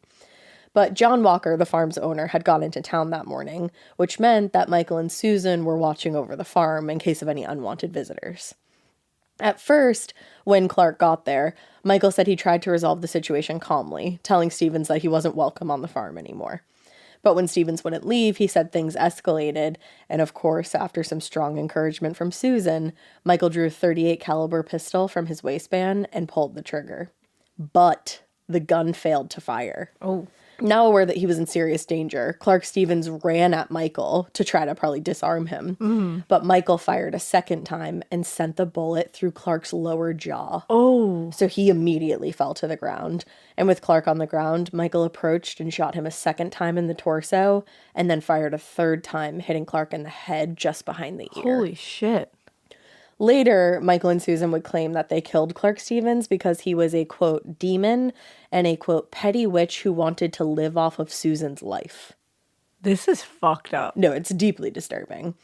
But John Walker, the farm's owner, had gone into town that morning, which meant that Michael and Suzan were watching over the farm in case of any unwanted visitors. At first, when Clark got there, Michael said he tried to resolve the situation calmly, telling Stevens that he wasn't welcome on the farm anymore. But when Stevens wouldn't leave, he said things escalated, and of course, after some strong encouragement from Suzan, Michael drew a .38 caliber pistol from his waistband and pulled the trigger. But the gun failed to fire. Oh. Now aware that he was in serious danger, Clark Stevens ran at Michael to try to probably disarm him. But Michael fired a second time and sent the bullet through Clark's lower jaw. Oh. So he immediately fell to the ground. And with Clark on the ground, Michael approached and shot him a second time in the torso and then fired a third time, hitting Clark in the head just behind the ear. Holy shit. Later, Michael and Suzan would claim that they killed Clark Stevens because he was a, quote, demon and a, quote, petty witch who wanted to live off of Suzan's life. This is fucked up. No, it's deeply disturbing.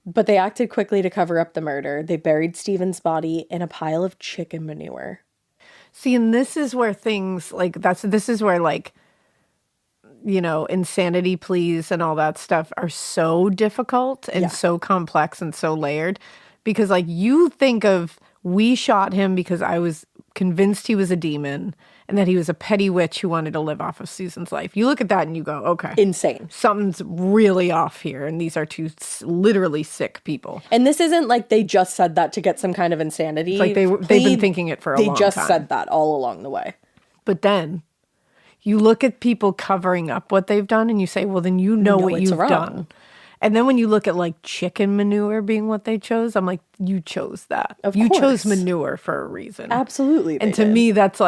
But they acted quickly to cover up the murder. They buried Stevens' body in a pile of chicken manure. See, and this is where things this is where insanity pleas and all that stuff are so difficult and so complex and so layered. Because, you think of, we shot him because I was convinced he was a demon and that he was a petty witch who wanted to live off of Suzan's life. You look at that and you go, okay. Insane. Something's really off here. And these are two literally sick people. And this isn't like they just said that to get some kind of insanity. It's like they've been thinking it for a long time. They just said that all along the way. But then you look at people covering up what they've done and you say, well, then you know what you've done. And then when you look at chicken manure being what they chose, I'm like, you chose that. You chose manure for a reason. Absolutely. And to me, that's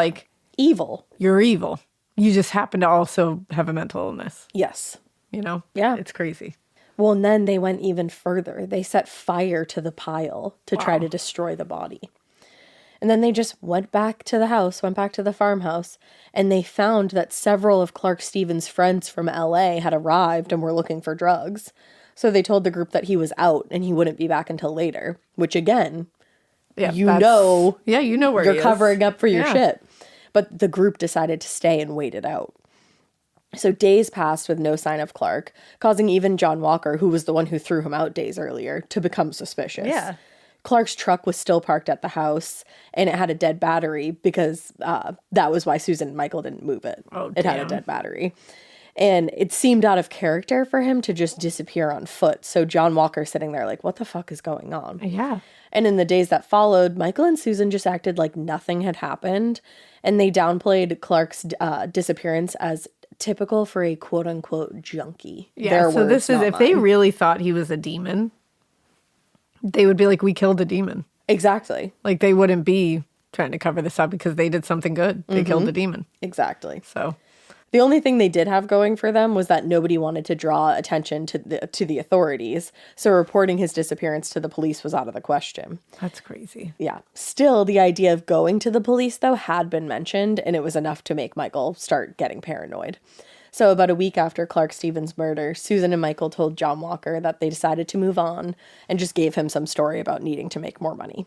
evil. You're evil. You just happen to also have a mental illness. Yes. Yeah. It's crazy. Well, and then they went even further. They set fire to the pile to try to destroy the body. And then they just went back to the farmhouse, and they found that several of Clark Stevens' friends from LA had arrived and were looking for drugs. So they told the group that he was out and he wouldn't be back until later, which again, you know where you're covering up for your shit. But the group decided to stay and wait it out. So days passed with no sign of Clark, causing even John Walker, who was the one who threw him out days earlier, to become suspicious. Yeah. Clark's truck was still parked at the house, and it had a dead battery because that was why Suzan and Michael didn't move it. It had a dead battery. And it seemed out of character for him to just disappear on foot. So John Walker sitting there like, what the fuck is going on? Yeah. And in the days that followed, Michael and Suzan just acted like nothing had happened. And they downplayed Clark's disappearance as typical for a quote-unquote junkie. Yeah, so this is, if they really thought he was a demon, they would be like, we killed a demon. Exactly. They wouldn't be trying to cover this up because they did something good. They killed a demon. Exactly. So the only thing they did have going for them was that nobody wanted to draw attention to the authorities, so reporting his disappearance to the police was out of the question. That's crazy. Yeah. Still, the idea of going to the police, though, had been mentioned, and it was enough to make Michael start getting paranoid. So about a week after Clark Stevens' murder, Suzan and Michael told John Walker that they decided to move on and just gave him some story about needing to make more money.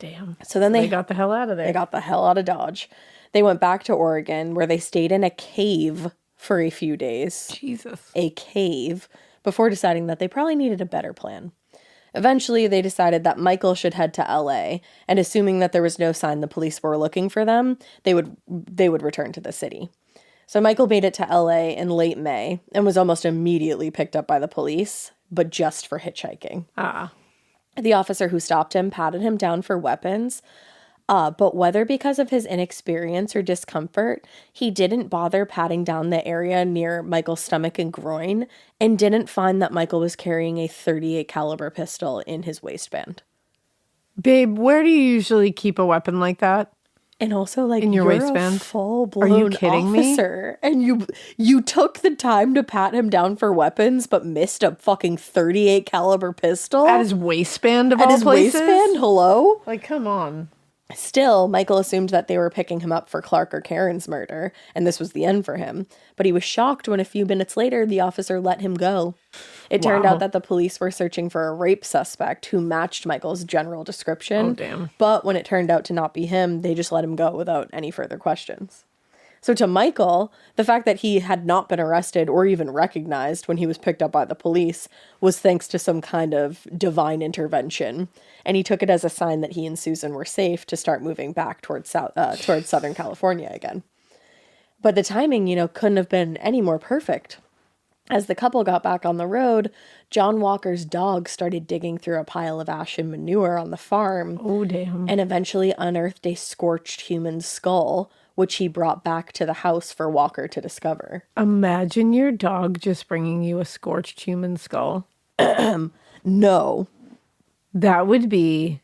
Damn. So then they got the hell out of there. They got the hell out of Dodge. They went back to Oregon, where they stayed in a cave for a few days. Jesus. A cave, before deciding that they probably needed a better plan. Eventually, they decided that Michael should head to LA, and assuming that there was no sign the police were looking for them, they would return to the city. So Michael made it to LA in late May and was almost immediately picked up by the police, but just for hitchhiking. The officer who stopped him patted him down for weapons, but whether because of his inexperience or discomfort, he didn't bother patting down the area near Michael's stomach and groin and didn't find that Michael was carrying a .38 caliber pistol in his waistband. Babe, where do you usually keep a weapon like that? And also, like, in your you're waistband? a full-blown kidding me? officer, and you took the time to pat him down for weapons, but missed a fucking 38 caliber pistol At his waistband of at all his places? waistband. Hello. Like, come on. Still, Michael assumed that they were picking him up for Clark or Karen's murder, and this was the end for him. But he was shocked when a few minutes later, the officer let him go. It turned Wow. out that the police were searching for a rape suspect who matched Michael's general description. Oh, damn. But when it turned out to not be him, they just let him go without any further questions. So to Michael, the fact that he had not been arrested or even recognized when he was picked up by the police was thanks to some kind of divine intervention. And he took it as a sign that he and Susan were safe to start moving back towards Southern California again. But the timing, couldn't have been any more perfect. As the couple got back on the road, John Walker's dog started digging through a pile of ash and manure on the farm. Oh, damn. And eventually unearthed a scorched human skull, which he brought back to the house for Walker to discover. Imagine your dog just bringing you a scorched human skull. No. That would be...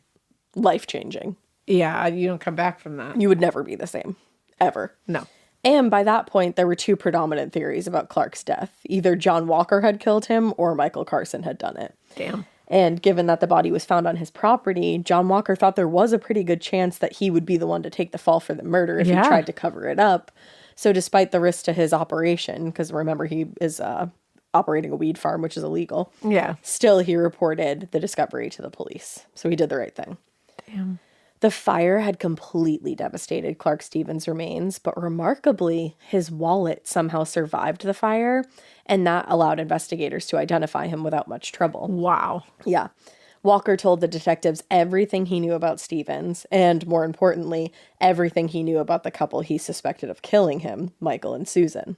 Life-changing. Yeah, you don't come back from that. You would never be the same. Ever. No. And by that point, there were two predominant theories about Clark's death. Either John Walker had killed him or Michael Carson had done it. Damn. And given that the body was found on his property, John Walker thought there was a pretty good chance that he would be the one to take the fall for the murder if he tried to cover it up. So despite the risk to his operation, because remember he is operating a weed farm, which is illegal. Yeah. Still, he reported the discovery to the police. So he did the right thing. Damn. The fire had completely devastated Clark Stevens' remains, but remarkably, his wallet somehow survived the fire, and that allowed investigators to identify him without much trouble. Wow. Yeah. Walker told the detectives everything he knew about Stevens, and more importantly, everything he knew about the couple he suspected of killing him, Michael and Suzan.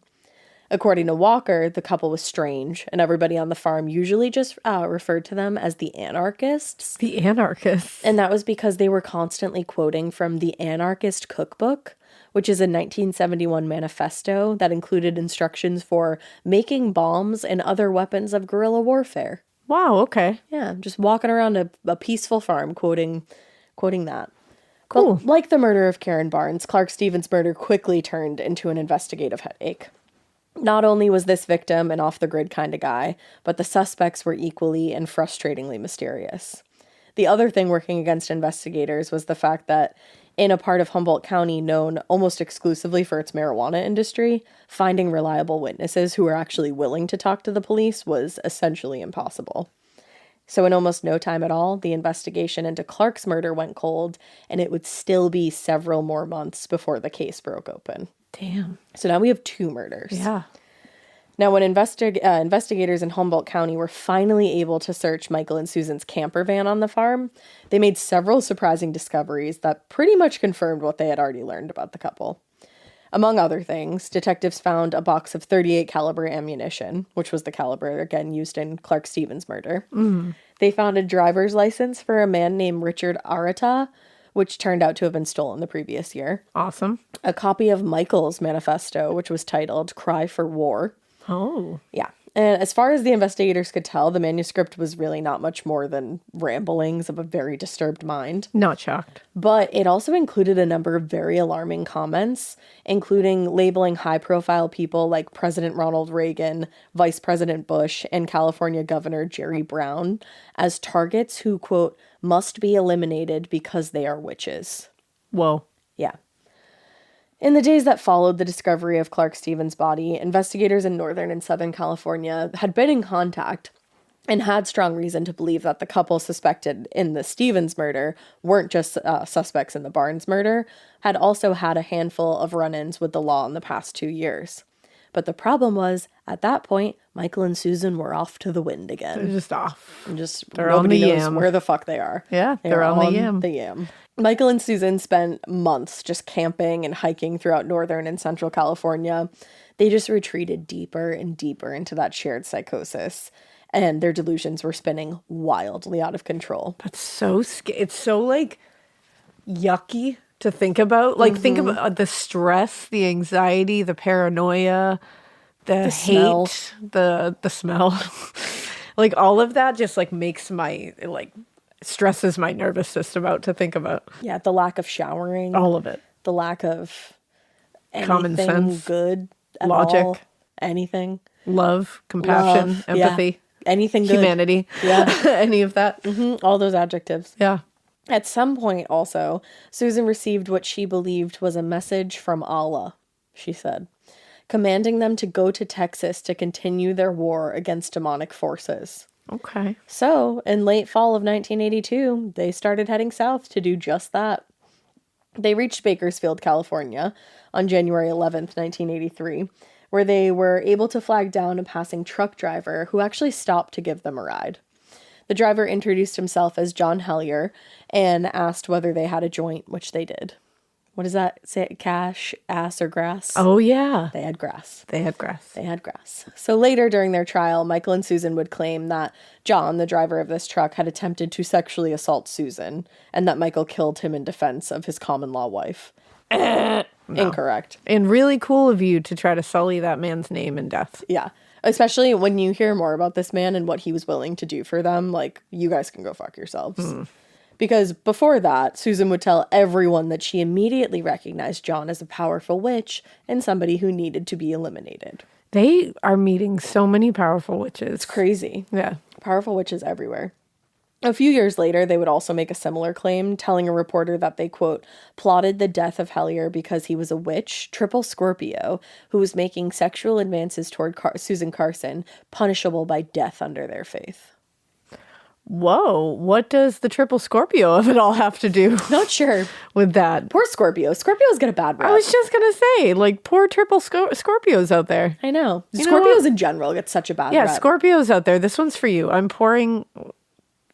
According to Walker, the couple was strange, and everybody on the farm usually just referred to them as the anarchists. The anarchists. And that was because they were constantly quoting from the Anarchist Cookbook, which is a 1971 manifesto that included instructions for making bombs and other weapons of guerrilla warfare. Wow, okay. Yeah, just walking around a peaceful farm quoting that. Cool. But like the murder of Karen Barnes, Clark Stevens' murder quickly turned into an investigative headache. Not only was this victim an off-the-grid kind of guy, but the suspects were equally and frustratingly mysterious. The other thing working against investigators was the fact that in a part of Humboldt County known almost exclusively for its marijuana industry, finding reliable witnesses who were actually willing to talk to the police was essentially impossible. So in almost no time at all, the investigation into Clark's murder went cold, and it would still be several more months before the case broke open. Damn. So now we have two murders. Yeah. Now, when investigators in Humboldt County were finally able to search Michael and Susan's camper van on the farm, they made several surprising discoveries that pretty much confirmed what they had already learned about the couple. Among other things, detectives found a box of .38 caliber ammunition, which was the caliber, again, used in Clark Stevens' murder. They found a driver's license for a man named Richard Arata, which turned out to have been stolen the previous year. Awesome. A copy of Michael's manifesto, which was titled Cry for War. Oh. Yeah. And as far as the investigators could tell, the manuscript was really not much more than ramblings of a very disturbed mind. Not shocked. But it also included a number of very alarming comments, including labeling high-profile people like President Ronald Reagan, Vice President Bush, and California Governor Jerry Brown as targets who, quote, must be eliminated because they are witches. Whoa. Yeah. In the days that followed the discovery of Clark Stevens' body, investigators in Northern and Southern California had been in contact and had strong reason to believe that the couple suspected in the Stevens murder weren't just suspects in the Barnes murder, had also had a handful of run-ins with the law in the past 2 years. But the problem was, at that point, Michael and Susan were off to the wind again. They're just off. And just They're on nobody the knows yam. where the fuck they are. Yeah, they're on the yam. The yam. Michael and Susan spent months just camping and hiking throughout Northern and Central California. They just retreated deeper and deeper into that shared psychosis, and their delusions were spinning wildly out of control. That's so scary. It's so, like, yucky to think about. Like, think about the stress, the anxiety, the paranoia, the smell. hate, the smell. Like, all of that just, like, makes my, like, stresses my nervous system out to think about. Yeah, the lack of showering. All of it. the lack of Common anything sense, good at logic, all. Anything. love, compassion, empathy, anything good. humanity. Yeah. Any of that. All those adjectives. Yeah. At some point also, Susan received what she believed was a message from Allah, she said, commanding them to go to Texas to continue their war against demonic forces. Okay. So, in late fall of 1982, they started heading south to do just that. They reached Bakersfield, California on January 11th, 1983, where they were able to flag down a passing truck driver who actually stopped to give them a ride. The driver introduced himself as Jon Hellyar and asked whether they had a joint, which they did. What does that say? Cash, ass, or grass? Oh, yeah. They had grass. They had grass. They had grass. So later during their trial, Michael and Susan would claim that Jon, the driver of this truck, had attempted to sexually assault Susan and that Michael killed him in defense of his common-law wife. No. Incorrect. And really cool of you to try to sully that man's name and death. Yeah. Especially when you hear more about this man and what he was willing to do for them, like, you guys can go fuck yourselves. Because before that, Susan would tell everyone that she immediately recognized Jon as a powerful witch and somebody who needed to be eliminated. They are meeting so many powerful witches. It's crazy. Yeah. Powerful witches everywhere. A few years later, they would also make a similar claim, telling a reporter that they, quote, plotted the death of Hellyar because he was a witch, triple Scorpio, who was making sexual advances toward Susan Carson, punishable by death under their faith. Whoa, what does the triple Scorpio of it all have to do Not sure. with that? Poor Scorpio. Scorpios get a bad rap. I was just going to say, like, poor triple Scorpios out there. I know. You know Scorpios what? in general get such a bad Yeah, rap. Scorpios out there. This one's for you. I'm pouring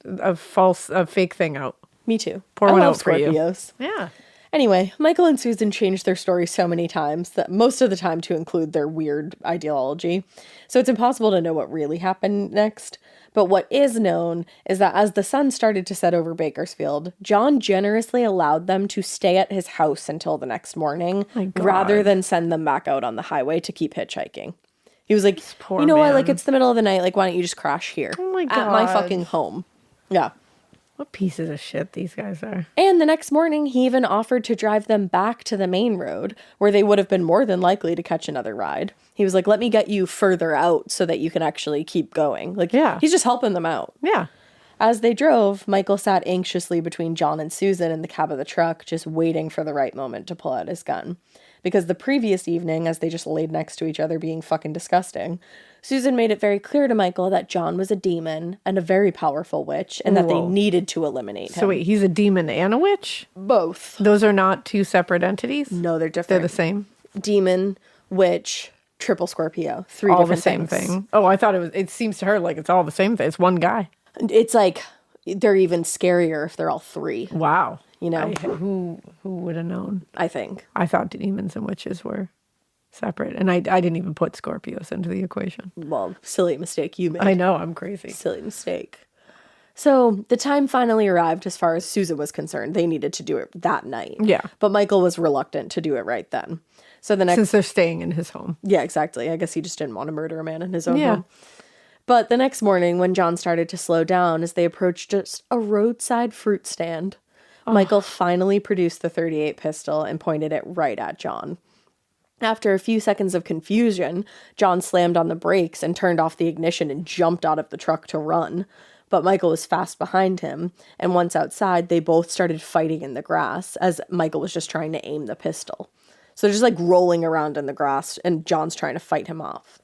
a fake thing out. Me too. Pour I one love out for you. Scorpios. Yeah. Anyway, Michael and Susan changed their story so many times that most of the time to include their weird ideology. So it's impossible to know what really happened next. But what is known is that as the sun started to set over Bakersfield, Jon generously allowed them to stay at his house until the next morning, rather than send them back out on the highway to keep hitchhiking. He was like, you know what, like, it's the middle of the night, like, why don't you just crash here? Oh my At my God. fucking home. Yeah. What pieces of shit these guys are. And the next morning, he even offered to drive them back to the main road, where they would have been more than likely to catch another ride. He was like, let me get you further out so that you can actually keep going. Like, Yeah. He's just helping them out. Yeah. As they drove, Michael sat anxiously between Jon and Susan in the cab of the truck, just waiting for the right moment to pull out his gun. Because the previous evening, as they just laid next to each other being fucking disgusting, Susan made it very clear to Michael that Jon was a demon and a very powerful witch, and that they Whoa. needed to eliminate him. So wait, he's a demon and a witch? Both. Those are not two separate entities? No, they're different. They're the same? Demon, witch, triple Scorpio. Three All the different same things. thing. Oh, I thought it seems to her like it's all the same thing. It's one guy. It's like they're even scarier if they're all three, Wow. you know, Who would have known? I think. I thought demons and witches were separate. And I didn't even put Scorpios into the equation. Well, silly mistake you made. I know, I'm crazy. Silly mistake. So the time finally arrived as far as Susan was concerned. They needed to do it that night. Yeah. But Michael was reluctant to do it right then. So the next... Since they're staying in his home. Yeah, exactly. I guess he just didn't want to murder a man in his own Yeah. home. But the next morning, when Jon started to slow down as they approached just a roadside fruit stand, Michael finally produced the .38 pistol and pointed it right at Jon. After a few seconds of confusion, Jon slammed on the brakes and turned off the ignition and jumped out of the truck to run. But Michael was fast behind him, and once outside, they both started fighting in the grass as Michael was just trying to aim the pistol. So they're just like rolling around in the grass, and Jon's trying to fight him off.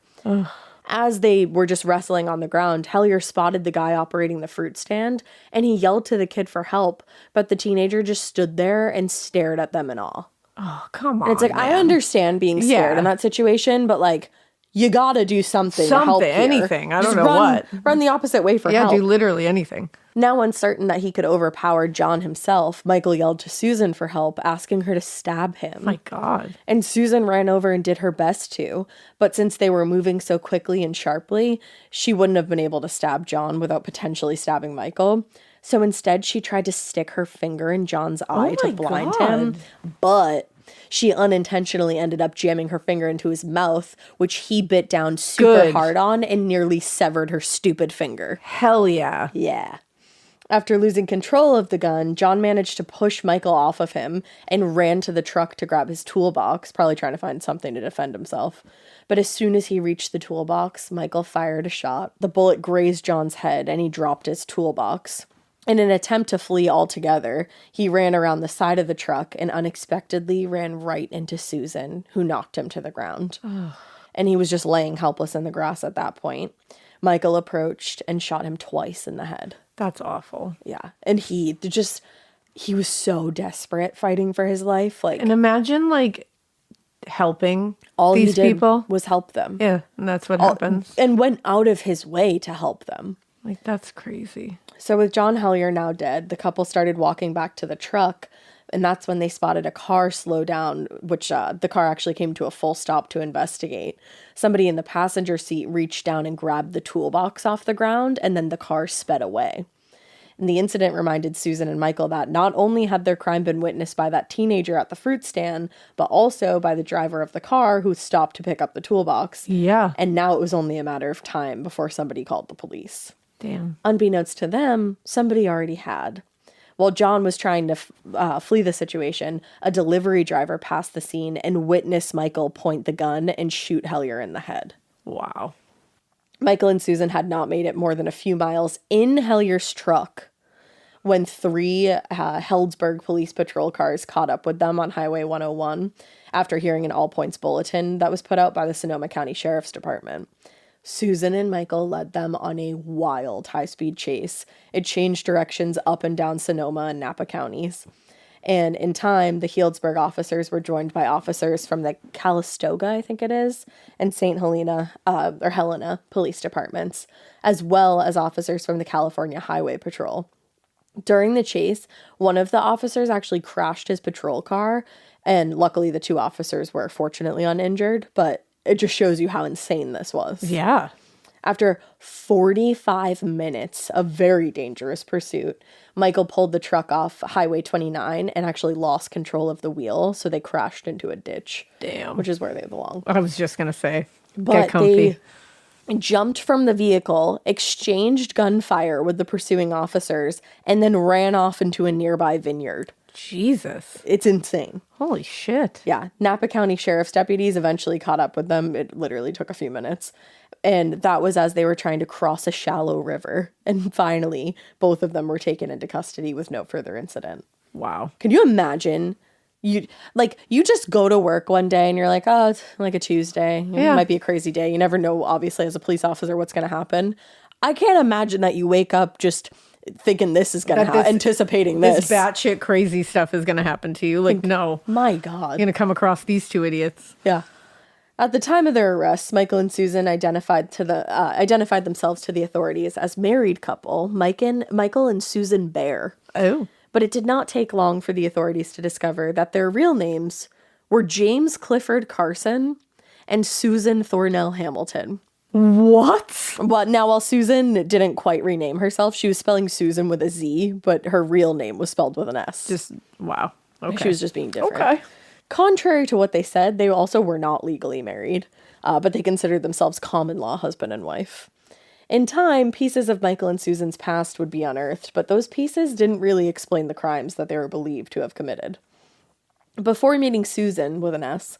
As they were just wrestling on the ground, Hellyar spotted the guy operating the fruit stand, and he yelled to the kid for help, but the teenager just stood there and stared at them in awe. Oh, come on. And it's like, I understand being scared Yeah. in that situation, but like, you gotta do something to help here. anything. I don't Just know what. Run the opposite way for Yeah, help. do literally anything. Now uncertain that he could overpower Jon himself, Michael yelled to Susan for help, asking her to stab him. My God. And Susan ran over and did her best to, but since they were moving so quickly and sharply, she wouldn't have been able to stab Jon without potentially stabbing Michael. So instead, she tried to stick her finger in Jon's eye to my blind God. him, but she unintentionally ended up jamming her finger into his mouth, which he bit down super Good. hard on and nearly severed her stupid finger. Hell yeah. Yeah. After losing control of the gun, Jon managed to push Michael off of him and ran to the truck to grab his toolbox, probably trying to find something to defend himself. But as soon as he reached the toolbox, Michael fired a shot. The bullet grazed Jon's head and he dropped his toolbox. In an attempt to flee altogether, he ran around the side of the truck and unexpectedly ran right into Susan, who knocked him to the ground. And he was just laying helpless in the grass at that point. Michael approached and shot him twice in the head. That's awful. Yeah. And he was so desperate fighting for his life. And imagine, helping all these he did people was help them. Yeah, and that's what happens. And went out of his way to help them. That's crazy. So with Jon Hellyar now dead, the couple started walking back to the truck, and that's when they spotted a car slow down, which the car actually came to a full stop to investigate. Somebody in the passenger seat reached down and grabbed the toolbox off the ground, and then the car sped away. And the incident reminded Susan and Michael that not only had their crime been witnessed by that teenager at the fruit stand, but also by the driver of the car who stopped to pick up the toolbox. Yeah. And now it was only a matter of time before somebody called the police. Damn. Unbeknownst to them, somebody already had. While Jon was trying to flee the situation, a delivery driver passed the scene and witnessed Michael point the gun and shoot Hellyar in the head. Wow. Michael and Susan had not made it more than a few miles in Hellyar's truck when 3 Healdsburg police patrol cars caught up with them on Highway 101 after hearing an all-points bulletin that was put out by the Sonoma County Sheriff's Department. Susan and Michael led them on a wild high-speed chase. It changed directions up and down Sonoma and Napa counties. And in time, the Healdsburg officers were joined by officers from the Calistoga, I think it is, and St. Helena police departments, as well as officers from the California Highway Patrol. During the chase, one of the officers actually crashed his patrol car, and luckily the 2 officers were fortunately uninjured, but it just shows you how insane this was. Yeah. After 45 minutes of very dangerous pursuit, Michael pulled the truck off Highway 29 and actually lost control of the wheel, so they crashed into a ditch. Damn. Which is where they belong. I was just going to say, But get comfy. they jumped from the vehicle, exchanged gunfire with the pursuing officers, and then ran off into a nearby vineyard. Jesus. It's insane. Holy shit. Yeah. Napa County Sheriff's deputies eventually caught up with them. It literally took a few minutes. And that was as they were trying to cross a shallow river. And finally, both of them were taken into custody with no further incident. Wow. Can you imagine? You just go to work one day and you're like, oh, it's like a Tuesday. It might be a crazy day. You never know, obviously, as a police officer, what's going to happen. I can't imagine that you wake up just thinking this is going to happen, anticipating this. This batshit crazy stuff is going to happen to you. No. My God. You're going to come across these 2 idiots. Yeah. At the time of their arrests, Michael and Susan identified themselves to the authorities as married couple, Michael and Susan Bear. Oh. But it did not take long for the authorities to discover that their real names were James Clifford Carson and Susan Thornell Hamilton. What? Well, now, while Susan didn't quite rename herself, she was spelling Susan with a Z, but her real name was spelled with an S. Just, wow. Okay. She was just being different. Okay. Contrary to what they said, they also were not legally married, but they considered themselves common law husband and wife. In time, pieces of Michael and Susan's past would be unearthed, but those pieces didn't really explain the crimes that they were believed to have committed. Before meeting Susan, with an S,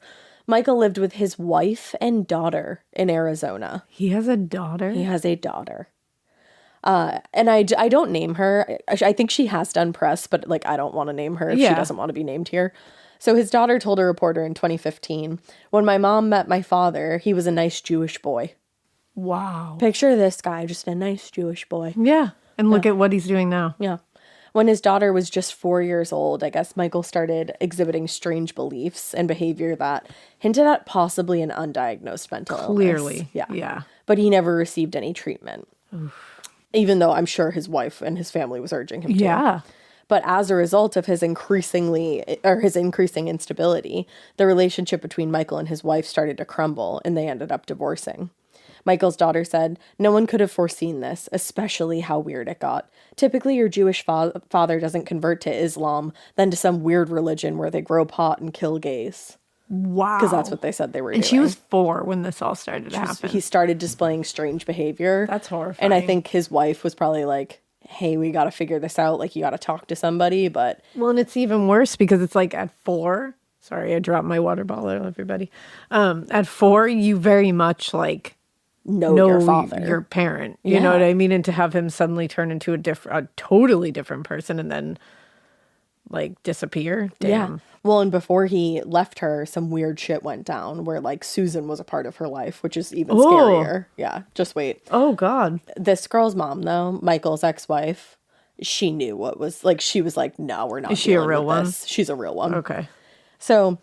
Michael lived with his wife and daughter in Arizona. He has a daughter? He has a daughter. And I don't name her. I think she has done press, but I don't want to name her if she doesn't want to be named here. So his daughter told a reporter in 2015, when my mom met my father, he was a nice Jewish boy. Wow. Picture this guy, just a nice Jewish boy. Yeah. And look at what he's doing now. Yeah. When his daughter was just 4 years old, I guess Michael started exhibiting strange beliefs and behavior that hinted at possibly an undiagnosed mental illness. Clearly. Yeah. But he never received any treatment. Oof. Even though I'm sure his wife and his family was urging him to. Yeah. But as a result of his increasing instability, the relationship between Michael and his wife started to crumble, and they ended up divorcing. Michael's daughter said, "No one could have foreseen this, especially how weird it got. Typically, your Jewish father doesn't convert to Islam, then to some weird religion where they grow pot and kill gays." Wow. Because that's what they said they were doing. And she was 4 when this all started to happen. He started displaying strange behavior. That's horrifying. And I think his wife was probably like, hey, we got to figure this out. Like, you got to talk to somebody. But Well, and it's even worse because it's like at 4. Sorry, I dropped my water bottle, everybody. At 4, you very much like know your father, your parent. You know what I mean? And to have him suddenly turn into a totally different person and then like disappear. Damn. Yeah. Well, and before he left her, some weird shit went down where like Suzan was a part of her life, which is even scarier. Yeah. Just wait. Oh, God. This girl's mom, though, Michael's ex-wife, she knew what was like. She was like, no, we're not. Is she a real with one? this. She's a real one. Okay. So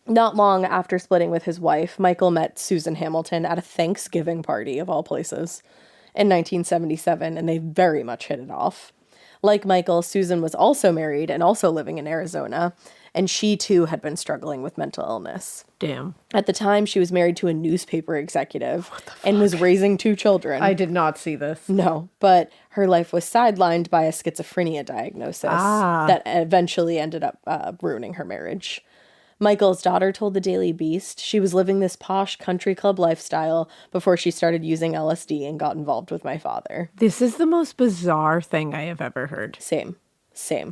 not long after splitting with his wife, Michael met Suzan Hamilton at a Thanksgiving party, of all places, in 1977, and they very much hit it off. Like Michael, Suzan was also married and also living in Arizona, and she too had been struggling with mental illness. Damn. At the time, she was married to a newspaper executive and was raising 2 children. I did not see this. No, but her life was sidelined by a schizophrenia diagnosis that eventually ended up ruining her marriage. Michael's daughter told the Daily Beast she was living this posh country club lifestyle before she started using LSD and got involved with my father. This is the most bizarre thing I have ever heard. Same.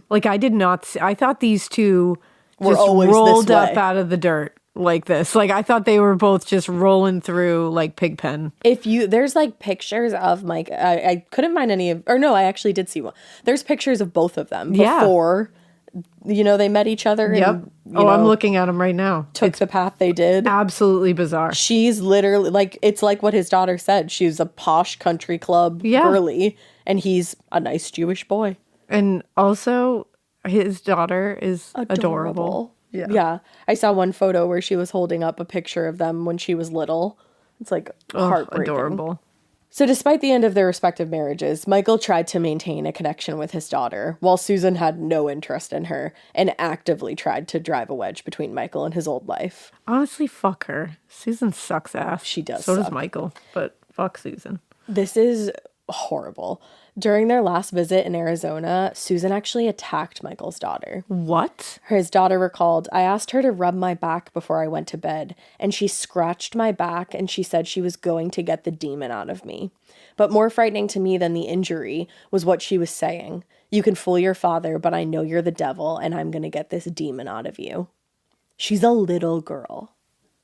Like, I did not see, I thought these two Were just always rolled this up way. out of the dirt like this. Like, I thought they were both just rolling through like Pigpen. There's like pictures of Mike. I couldn't find any of, or no, I actually did see one. There's pictures of both of them before, they met each other. Yep. And, I'm looking at them right now. took the path they did. Absolutely bizarre. She's literally like, it's like what his daughter said. She's a posh country club girly, and he's a nice Jewish boy. And also, his daughter is adorable. Yeah. I saw one photo where she was holding up a picture of them when she was little. It's like heartbreaking. Adorable. So despite the end of their respective marriages, Michael tried to maintain a connection with his daughter, while Suzan had no interest in her and actively tried to drive a wedge between Michael and his old life. Honestly, fuck her. Susan sucks ass. She does So does suck. Michael, but fuck Susan. This is horrible. During their last visit in Arizona, Suzan actually attacked Michael's daughter. What? His daughter recalled, I asked her to rub my back before I went to bed, and she scratched my back and she said she was going to get the demon out of me. But more frightening to me than the injury was what she was saying. You can fool your father, but I know you're the devil, and I'm going to get this demon out of you. She's a little girl.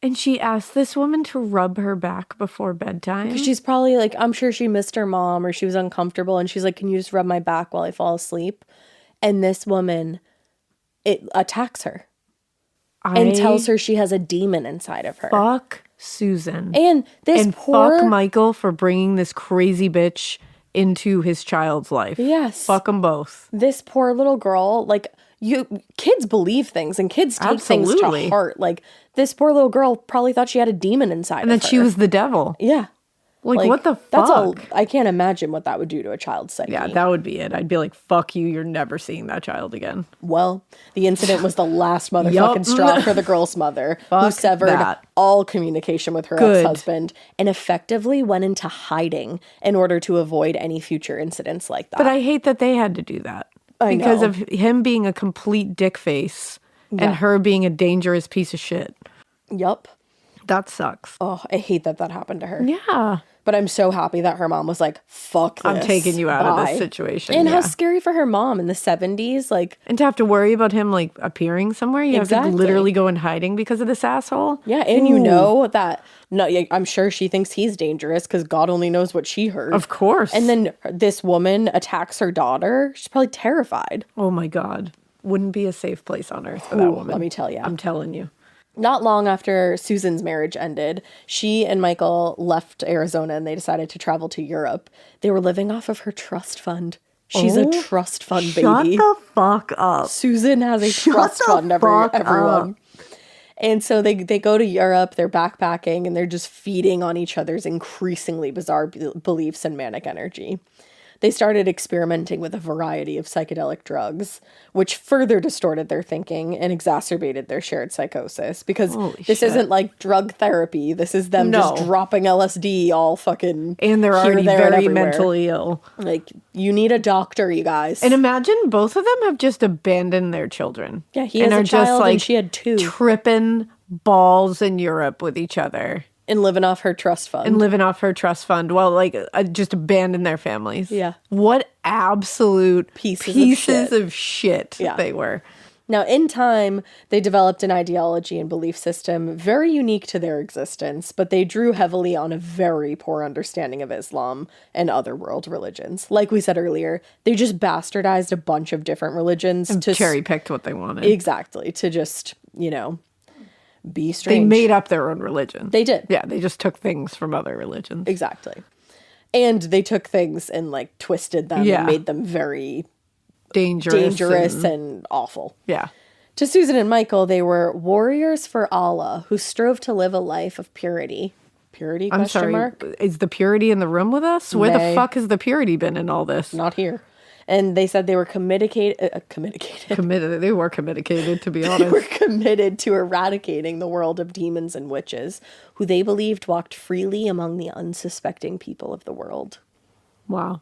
And she asked this woman to rub her back before bedtime? She's probably like, I'm sure she missed her mom or she was uncomfortable, and she's like, can you just rub my back while I fall asleep? And this woman, it attacks her and tells her she has a demon inside of her. Fuck Susan. And fuck Michael for bringing this crazy bitch into his child's life. Yes. Fuck them both. This poor little girl, like, kids believe things and kids take things to heart. Like, this poor little girl probably thought she had a demon inside of her. And that she was the devil. Yeah. Like, what the fuck? That's all. I can't imagine what that would do to a child's psyche. Yeah, that would be it. I'd be like, fuck you. You're never seeing that child again. Well, the incident was the last motherfucking straw for the girl's mother, who severed all communication with her ex-husband and effectively went into hiding in order to avoid any future incidents like that. But I hate that they had to do that. Because of him being a complete dick face and her being a dangerous piece of shit. Yup. That sucks. Oh, I hate that happened to her. Yeah. But I'm so happy that her mom was like, fuck this. I'm taking you out of this situation. And how scary for her mom in the 70s. Like, and to have to worry about him, like, appearing somewhere. You have to literally go in hiding because of this asshole. Yeah, and you know that, no, I'm sure she thinks he's dangerous because God only knows what she heard. Of course. And then this woman attacks her daughter. She's probably terrified. Oh, my God. Wouldn't be a safe place on earth for that woman. Let me tell you. I'm telling you. Not long after Susan's marriage ended, she and Michael left Arizona and they decided to travel to Europe. They were living off of her trust fund. She's a trust fund baby. Shut the fuck up. Susan has a trust fund, everyone. And so they go to Europe, they're backpacking, and they're just feeding on each other's increasingly bizarre beliefs and manic energy. They started experimenting with a variety of psychedelic drugs, which further distorted their thinking and exacerbated their shared psychosis. Because this isn't like drug therapy. This is them just dropping LSD all fucking and they're already very mentally ill. Like, you need a doctor, you guys. And imagine both of them have just abandoned their children. Yeah, he has a child and she had 2. Tripping balls in Europe with each other. And living off her trust fund. Well, like, just abandon their families. Yeah. What absolute Pieces of shit they were. Now, in time, they developed an ideology and belief system very unique to their existence, but they drew heavily on a very poor understanding of Islam and other world religions. Like we said earlier, they just bastardized a bunch of different religions. And cherry-picked what they wanted. Exactly. To just, be strange. They made up their own religion. They did. Yeah, they just took things from other religions. Exactly. And they took things and, like, twisted them and made them very... dangerous and awful. Yeah. To Suzan and Michael, they were warriors for Allah who strove to live a life of purity. Purity? I'm sorry. Is the purity in the room with us? Where the fuck has the purity been in all this? Not here. And they said they were committed. They were committed, to be honest. They were committed to eradicating the world of demons and witches, who they believed walked freely among the unsuspecting people of the world. Wow.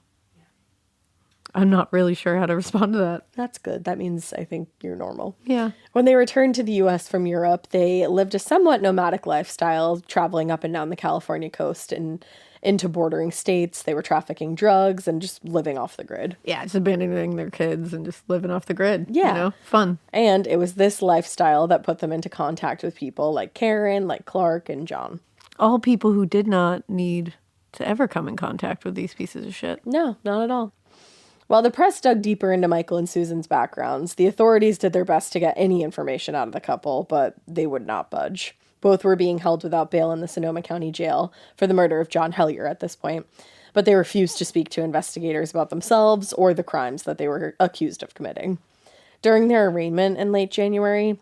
I'm not really sure how to respond to that. That's good. That means I think you're normal. Yeah. When they returned to the U.S. from Europe, they lived a somewhat nomadic lifestyle, traveling up and down the California coast and into bordering states. They were trafficking drugs and just living off the grid. Yeah, just abandoning their kids and just living off the grid. Yeah. Fun. And it was this lifestyle that put them into contact with people like Karen, like Clark, and John. All people who did not need to ever come in contact with these pieces of shit. No, not at all. While the press dug deeper into Michael and Suzan's backgrounds, the authorities did their best to get any information out of the couple, but they would not budge. Both were being held without bail in the Sonoma County Jail for the murder of Jon Hellyar at this point, but they refused to speak to investigators about themselves or the crimes that they were accused of committing. During their arraignment in late January,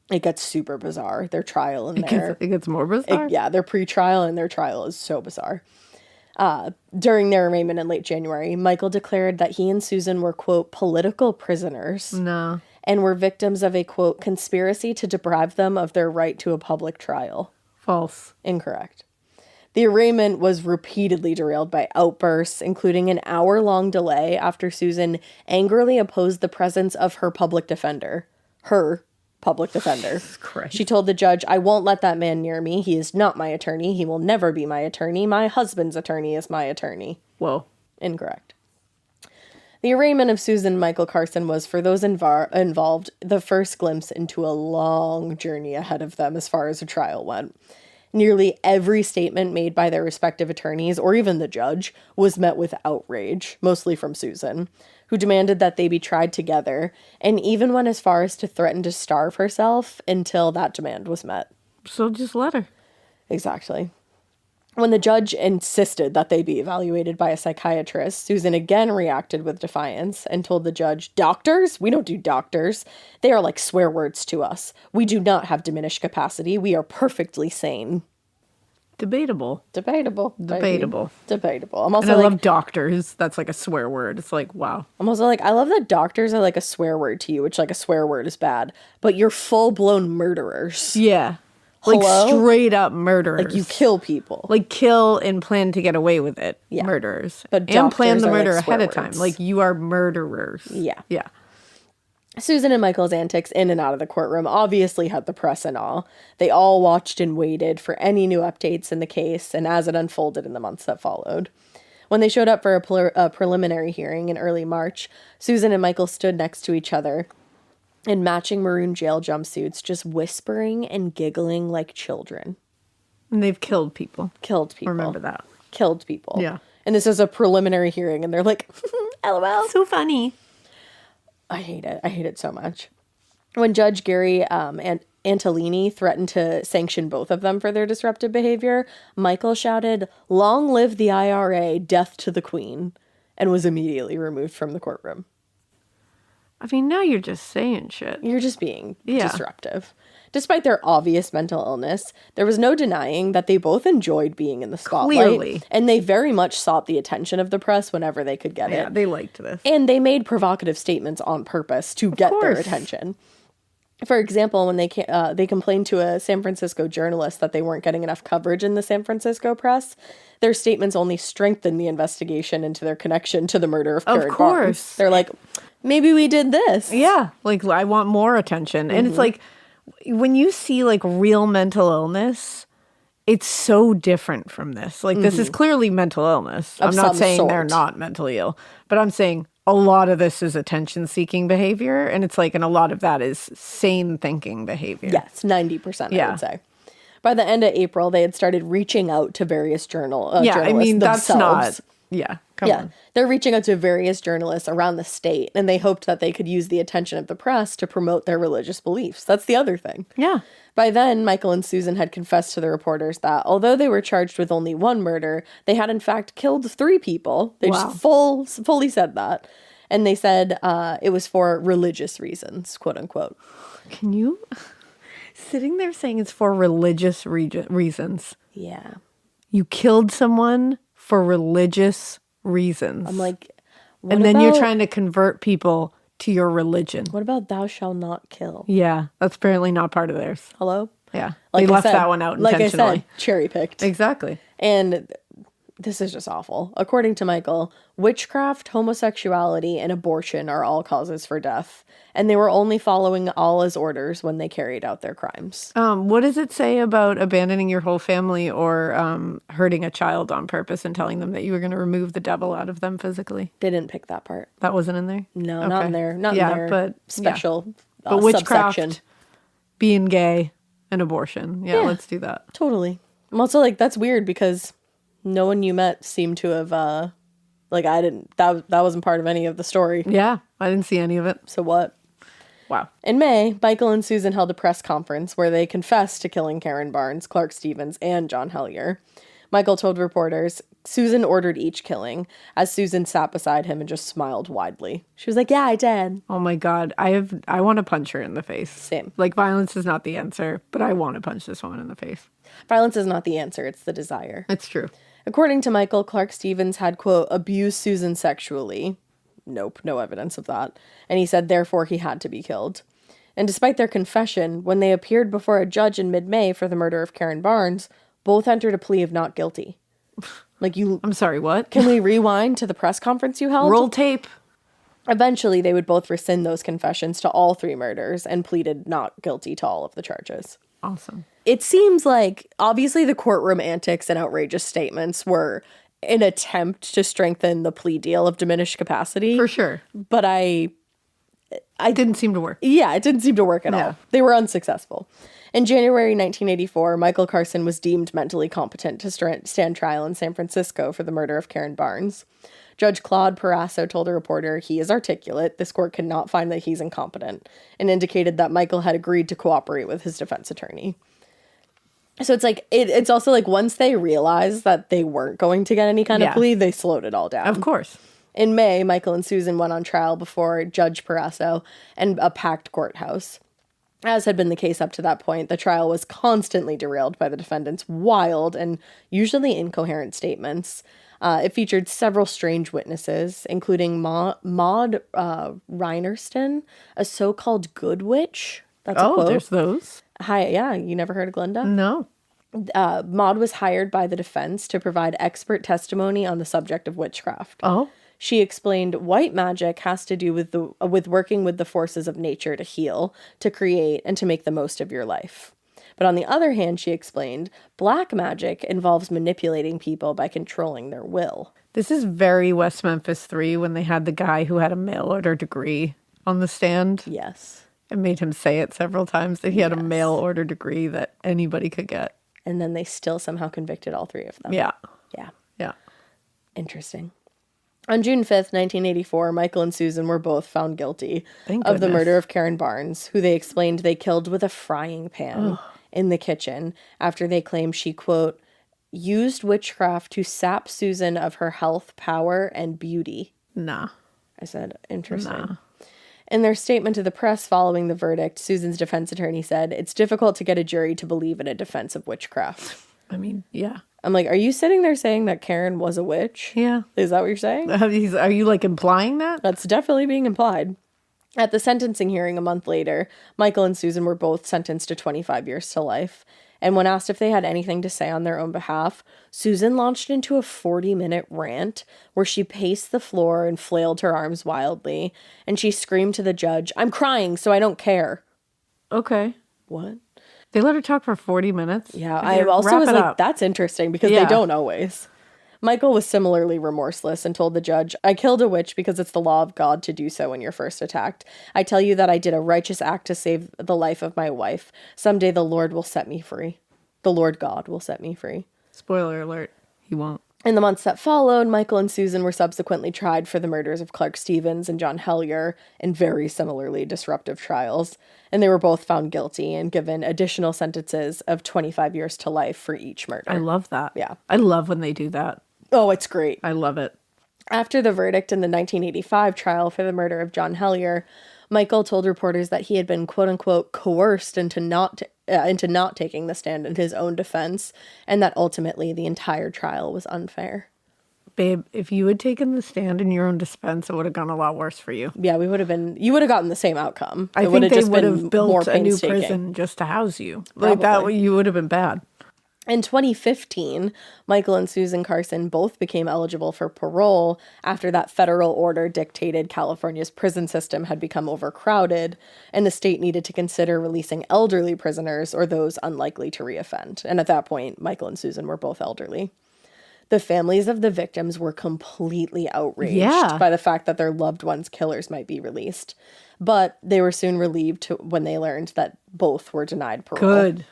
it gets super bizarre. Their trial and it gets more bizarre? Their pre-trial and their trial is so bizarre. During their arraignment in late January, Michael declared that he and Suzan were, quote, political prisoners. No. And were victims of a, quote, conspiracy to deprive them of their right to a public trial. False. Incorrect. The arraignment was repeatedly derailed by outbursts, including an hour-long delay after Suzan angrily opposed the presence of her public defender. Her public defender. Christ. She told the judge, "I won't let that man near me. He is not my attorney. He will never be my attorney. My husband's attorney is my attorney." Whoa. Incorrect. The arraignment of Suzan and Michael Carson was, for those involved, the first glimpse into a long journey ahead of them as far as a trial went. Nearly every statement made by their respective attorneys, or even the judge, was met with outrage, mostly from Suzan, who demanded that they be tried together, and even went as far as to threaten to starve herself until that demand was met. So just let her. Exactly. When the judge insisted that they be evaluated by a psychiatrist, Suzan again reacted with defiance and told the judge, "Doctors? We don't do doctors. They are like swear words to us. We do not have diminished capacity. We are perfectly sane." Debatable. Debatable. I'm also and I love doctors. That's like a swear word. It's like, wow. I'm also like, I love that doctors are like a swear word to you, which like a swear word is bad, but you're full-blown murderers. Yeah. Hello? Like straight up murderers. Like you kill people. Like kill and plan to get away with it. Yeah. Murderers. But and plan the doctors are murder like swear ahead of time. words. Like you are murderers. Yeah. Yeah. Suzan and Michael's antics in and out of the courtroom obviously had the press in awe. They all watched and waited for any new updates in the case and as it unfolded in the months that followed. When they showed up for a preliminary hearing in early March, Suzan and Michael stood next to each other in matching maroon jail jumpsuits, just whispering and giggling like children. And they've killed people. Killed people. Remember that. Killed people. Yeah. And this is a preliminary hearing, and they're like, LOL. So funny. I hate it. I hate it so much. When Judge Gary and Antolini threatened to sanction both of them for their disruptive behavior, Michael shouted, "Long live the IRA, death to the Queen," and was immediately removed from the courtroom. I mean, now you're just saying shit. You're just being disruptive. Despite their obvious mental illness, there was no denying that they both enjoyed being in the spotlight. Clearly. And they very much sought the attention of the press whenever they could get it. Yeah, they liked this. And they made provocative statements on purpose to get their attention. For example, when they complained to a San Francisco journalist that they weren't getting enough coverage in the San Francisco press, their statements only strengthened the investigation into their connection to the murder of Karen Barnes. They're like, maybe we did this. Yeah, like I want more attention. And it's like when you see like real mental illness, it's so different from this. Like, this is clearly mental illness. I'm not some saying they're sort. not mentally ill, but I'm saying a lot of this is attention-seeking behavior, and it's like, and a lot of that is sane thinking behavior. Yes, 90%, I Yeah. would say. By the end of April, they had started reaching out to various journalists I mean, that's themselves. not... Come on. They're reaching out to various journalists around the state, and they hoped that they could use the attention of the press to promote their religious beliefs. That's the other thing. Yeah. By then, Michael and Suzan had confessed to the reporters that although they were charged with only one murder, they had in fact killed 3 people. They just fully said that. And they said it was for religious reasons, quote unquote. Can you... Sitting there saying it's for religious reasons. Yeah. You killed someone for religious reasons. I'm like, and then you're trying to convert people to your religion. What about thou shalt not kill? Yeah, that's apparently not part of theirs. Hello? Yeah. Like they I left said- that one out intentionally. Like I said, cherry picked. Exactly. And this is just awful. According to Michael, witchcraft, homosexuality, and abortion are all causes for death. And they were only following Allah's orders when they carried out their crimes. What does it say about abandoning your whole family or hurting a child on purpose and telling them that you were going to remove the devil out of them physically? They didn't pick that part. That wasn't in there? No, not in there. Not Yeah, in their but- special But witchcraft, subsection. being gay, and abortion. Yeah, let's do that. Totally. I'm also like, that's weird because no one you met seemed to have, I didn't, that wasn't part of any of the story. Yeah, I didn't see any of it. So what? Wow. In May, Michael and Suzan held a press conference where they confessed to killing Karen Barnes, Clark Stevens, and Jon Hellyar. Michael told reporters Suzan ordered each killing, as Suzan sat beside him and just smiled widely. She was like, yeah, I did. Oh my God. I want to punch her in the face. Same. Like, violence is not the answer, but I want to punch this woman in the face. Violence is not the answer, it's the desire. It's true. According to Michael, Clark Stevens had, quote, abused Suzan sexually. Nope, no evidence of that. And he said, therefore, he had to be killed. And despite their confession, when they appeared before a judge in mid-May for the murder of Karen Barnes, both entered a plea of not guilty. I'm sorry, what? Can we rewind to the press conference you held? Roll tape. Eventually, they would both rescind those confessions to all 3 murders and pleaded not guilty to all of the charges. Awesome. It seems like, obviously, the courtroom antics and outrageous statements were an attempt to strengthen the plea deal of diminished capacity. For sure. But I didn't seem to work. Yeah, it didn't seem to work at all. They were unsuccessful. In January 1984, Michael Carson was deemed mentally competent to stand trial in San Francisco for the murder of Karen Barnes. Judge Claude Parasso told a reporter he is articulate, this court cannot find that he's incompetent, and indicated that Michael had agreed to cooperate with his defense attorney. So it's like, it's also like once they realized that they weren't going to get any kind of plea, they slowed it all down. Of course. In May, Michael and Suzan went on trial before Judge Parasso and a packed courthouse. As had been the case up to that point, the trial was constantly derailed by the defendant's wild and usually incoherent statements. It featured several strange witnesses, including Maud Reinerston, a so-called good witch. That's a quote. There's those. Hi, yeah, you never heard of Glenda? No. Maud was hired by the defense to provide expert testimony on the subject of witchcraft. Oh. She explained white magic has to do with working with the forces of nature to heal, to create, and to make the most of your life. But on the other hand, she explained, black magic involves manipulating people by controlling their will. This is very West Memphis 3 when they had the guy who had a mail order degree on the stand. Yes. It made him say it several times that he had a mail order degree that anybody could get. And then they still somehow convicted all 3 of them. Yeah. Yeah. Yeah. Interesting. On June 5th, 1984, Michael and Suzan were both found guilty Thank of the goodness. murder of Karen Barnes, who they explained they killed with a frying pan in the kitchen after they claimed she, quote, used witchcraft to sap Suzan of her health, power, and beauty. Nah. I said, interesting. Nah. In their statement to the press following the verdict, Susan's defense attorney said, it's difficult to get a jury to believe in a defense of witchcraft. I mean, yeah. I'm like, are you sitting there saying that Karen was a witch? Yeah. Is that what you're saying? Are you like implying that? That's definitely being implied. At the sentencing hearing a month later, Michael and Suzan were both sentenced to 25 years to life. And when asked if they had anything to say on their own behalf, Suzan launched into a 40-minute rant where she paced the floor and flailed her arms wildly. And she screamed to the judge, I'm crying, so I don't care. Okay. What? They let her talk for 40 minutes? Yeah, I also was like, up. that's interesting because they don't always. Michael was similarly remorseless and told the judge, I killed a witch because it's the law of God to do so when you're first attacked. I tell you that I did a righteous act to save the life of my wife. Someday the Lord will set me free. The Lord God will set me free. Spoiler alert, he won't. In the months that followed, Michael and Suzan were subsequently tried for the murders of Clark Stevens and Jon Hellyar in very similarly disruptive trials, and they were both found guilty and given additional sentences of 25 years to life for each murder. I love that. Yeah. I love when they do that. Oh, it's great. I love it. After the verdict in the 1985 trial for the murder of Jon Hellyar, Michael told reporters that he had been, quote-unquote, coerced into not taking the stand in his own defense, and that ultimately the entire trial was unfair. Babe, if you had taken the stand in your own defense, it would have gone a lot worse for you. Yeah, you would have gotten the same outcome. I think they would have built a new prison just to house you. Like that, you would have been bad. In 2015, Michael and Suzan Carson both became eligible for parole after that federal order dictated California's prison system had become overcrowded, and the state needed to consider releasing elderly prisoners or those unlikely to reoffend. And at that point, Michael and Suzan were both elderly. The families of the victims were completely outraged by the fact that their loved ones' killers might be released. But they were soon relieved when they learned that both were denied parole. Good.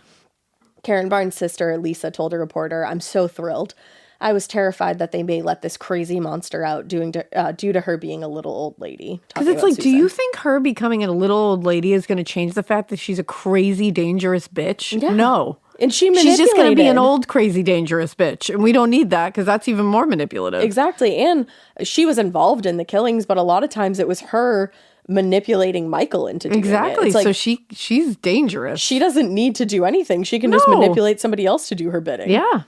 Karen Barnes' sister, Lisa, told a reporter, I'm so thrilled. I was terrified that they may let this crazy monster out due to her being a little old lady. Because it's like, Suzan, do you think her becoming a little old lady is going to change the fact that she's a crazy, dangerous bitch? Yeah. No. And she's just going to be an old, crazy, dangerous bitch. And we don't need that because that's even more manipulative. Exactly. And she was involved in the killings, but a lot of times it was her manipulating Michael into doing exactly. It. It's like, so she's dangerous. She doesn't need to do anything. She can just manipulate somebody else to do her bidding. Yeah.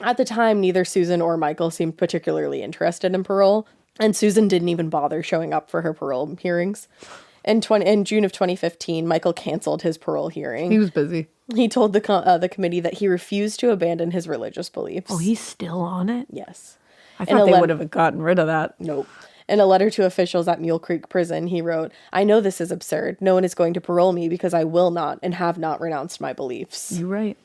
At the time, neither Suzan or Michael seemed particularly interested in parole, and Suzan didn't even bother showing up for her parole hearings. In June of 2015, Michael canceled his parole hearing. He was busy. He told the committee that he refused to abandon his religious beliefs. Oh, he's still on it? Yes. I thought they would have gotten rid of that. Nope. In a letter to officials at Mule Creek Prison, he wrote, I know this is absurd. No one is going to parole me because I will not and have not renounced my beliefs. You're right.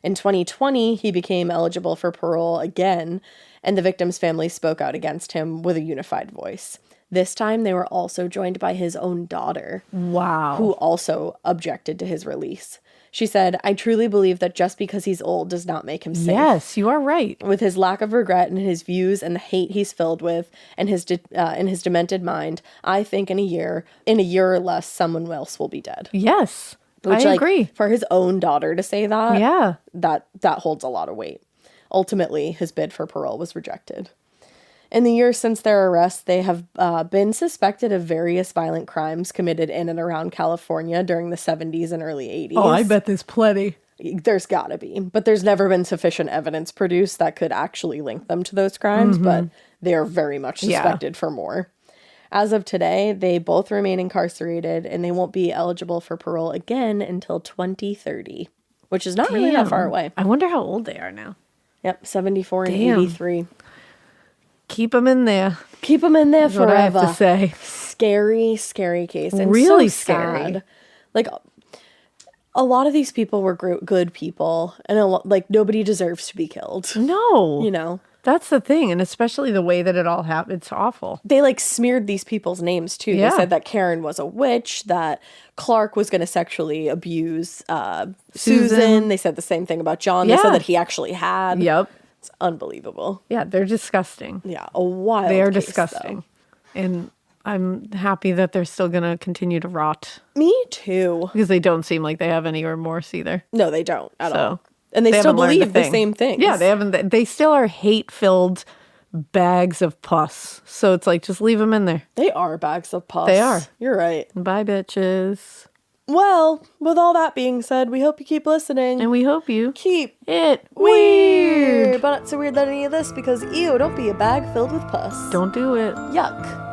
In 2020, he became eligible for parole again, and the victim's family spoke out against him with a unified voice. This time, they were also joined by his own daughter. Wow. Who also objected to his release. She said, I truly believe that just because he's old does not make him safe. Yes, you are right. With his lack of regret and his views and the hate he's filled with and his demented mind, I think in a year or less, someone else will be dead. Yes, I agree. For his own daughter to say that, yeah, that holds a lot of weight. Ultimately, his bid for parole was rejected. In the years since their arrest, they have been suspected of various violent crimes committed in and around California during the 70s and early 80s. Oh, I bet there's plenty. There's gotta be. But there's never been sufficient evidence produced that could actually link them to those crimes, but they are very much suspected for more. As of today, they both remain incarcerated, and they won't be eligible for parole again until 2030, which is not really that far away. I wonder how old they are now. Yep, 74 and 83. Keep them in there. Keep them in there forever. What I have to say. Scary, scary case. And really so scary. Sad. Like, a lot of these people were good people, and nobody deserves to be killed. No. You know? That's the thing, and especially the way that it all happened. It's awful. They, smeared these people's names, too. Yeah. They said that Karen was a witch, that Clark was going to sexually abuse Suzan. They said the same thing about Jon. They said that he actually had. Yep. It's unbelievable. Yeah, they're disgusting. Yeah, a wild They are case, disgusting. Though. And I'm happy that they're still going to continue to rot. Me too. Because they don't seem like they have any remorse either. No, they don't at all. And they still believe the same things. Yeah, they still are hate-filled bags of pus. So it's like, just leave them in there. They are bags of pus. They are. You're right. Bye, bitches. Well, with all that being said, we hope you keep listening. And we hope you keep it weird. But not so weird that any of this, because ew, don't be a bag filled with pus. Don't do it. Yuck.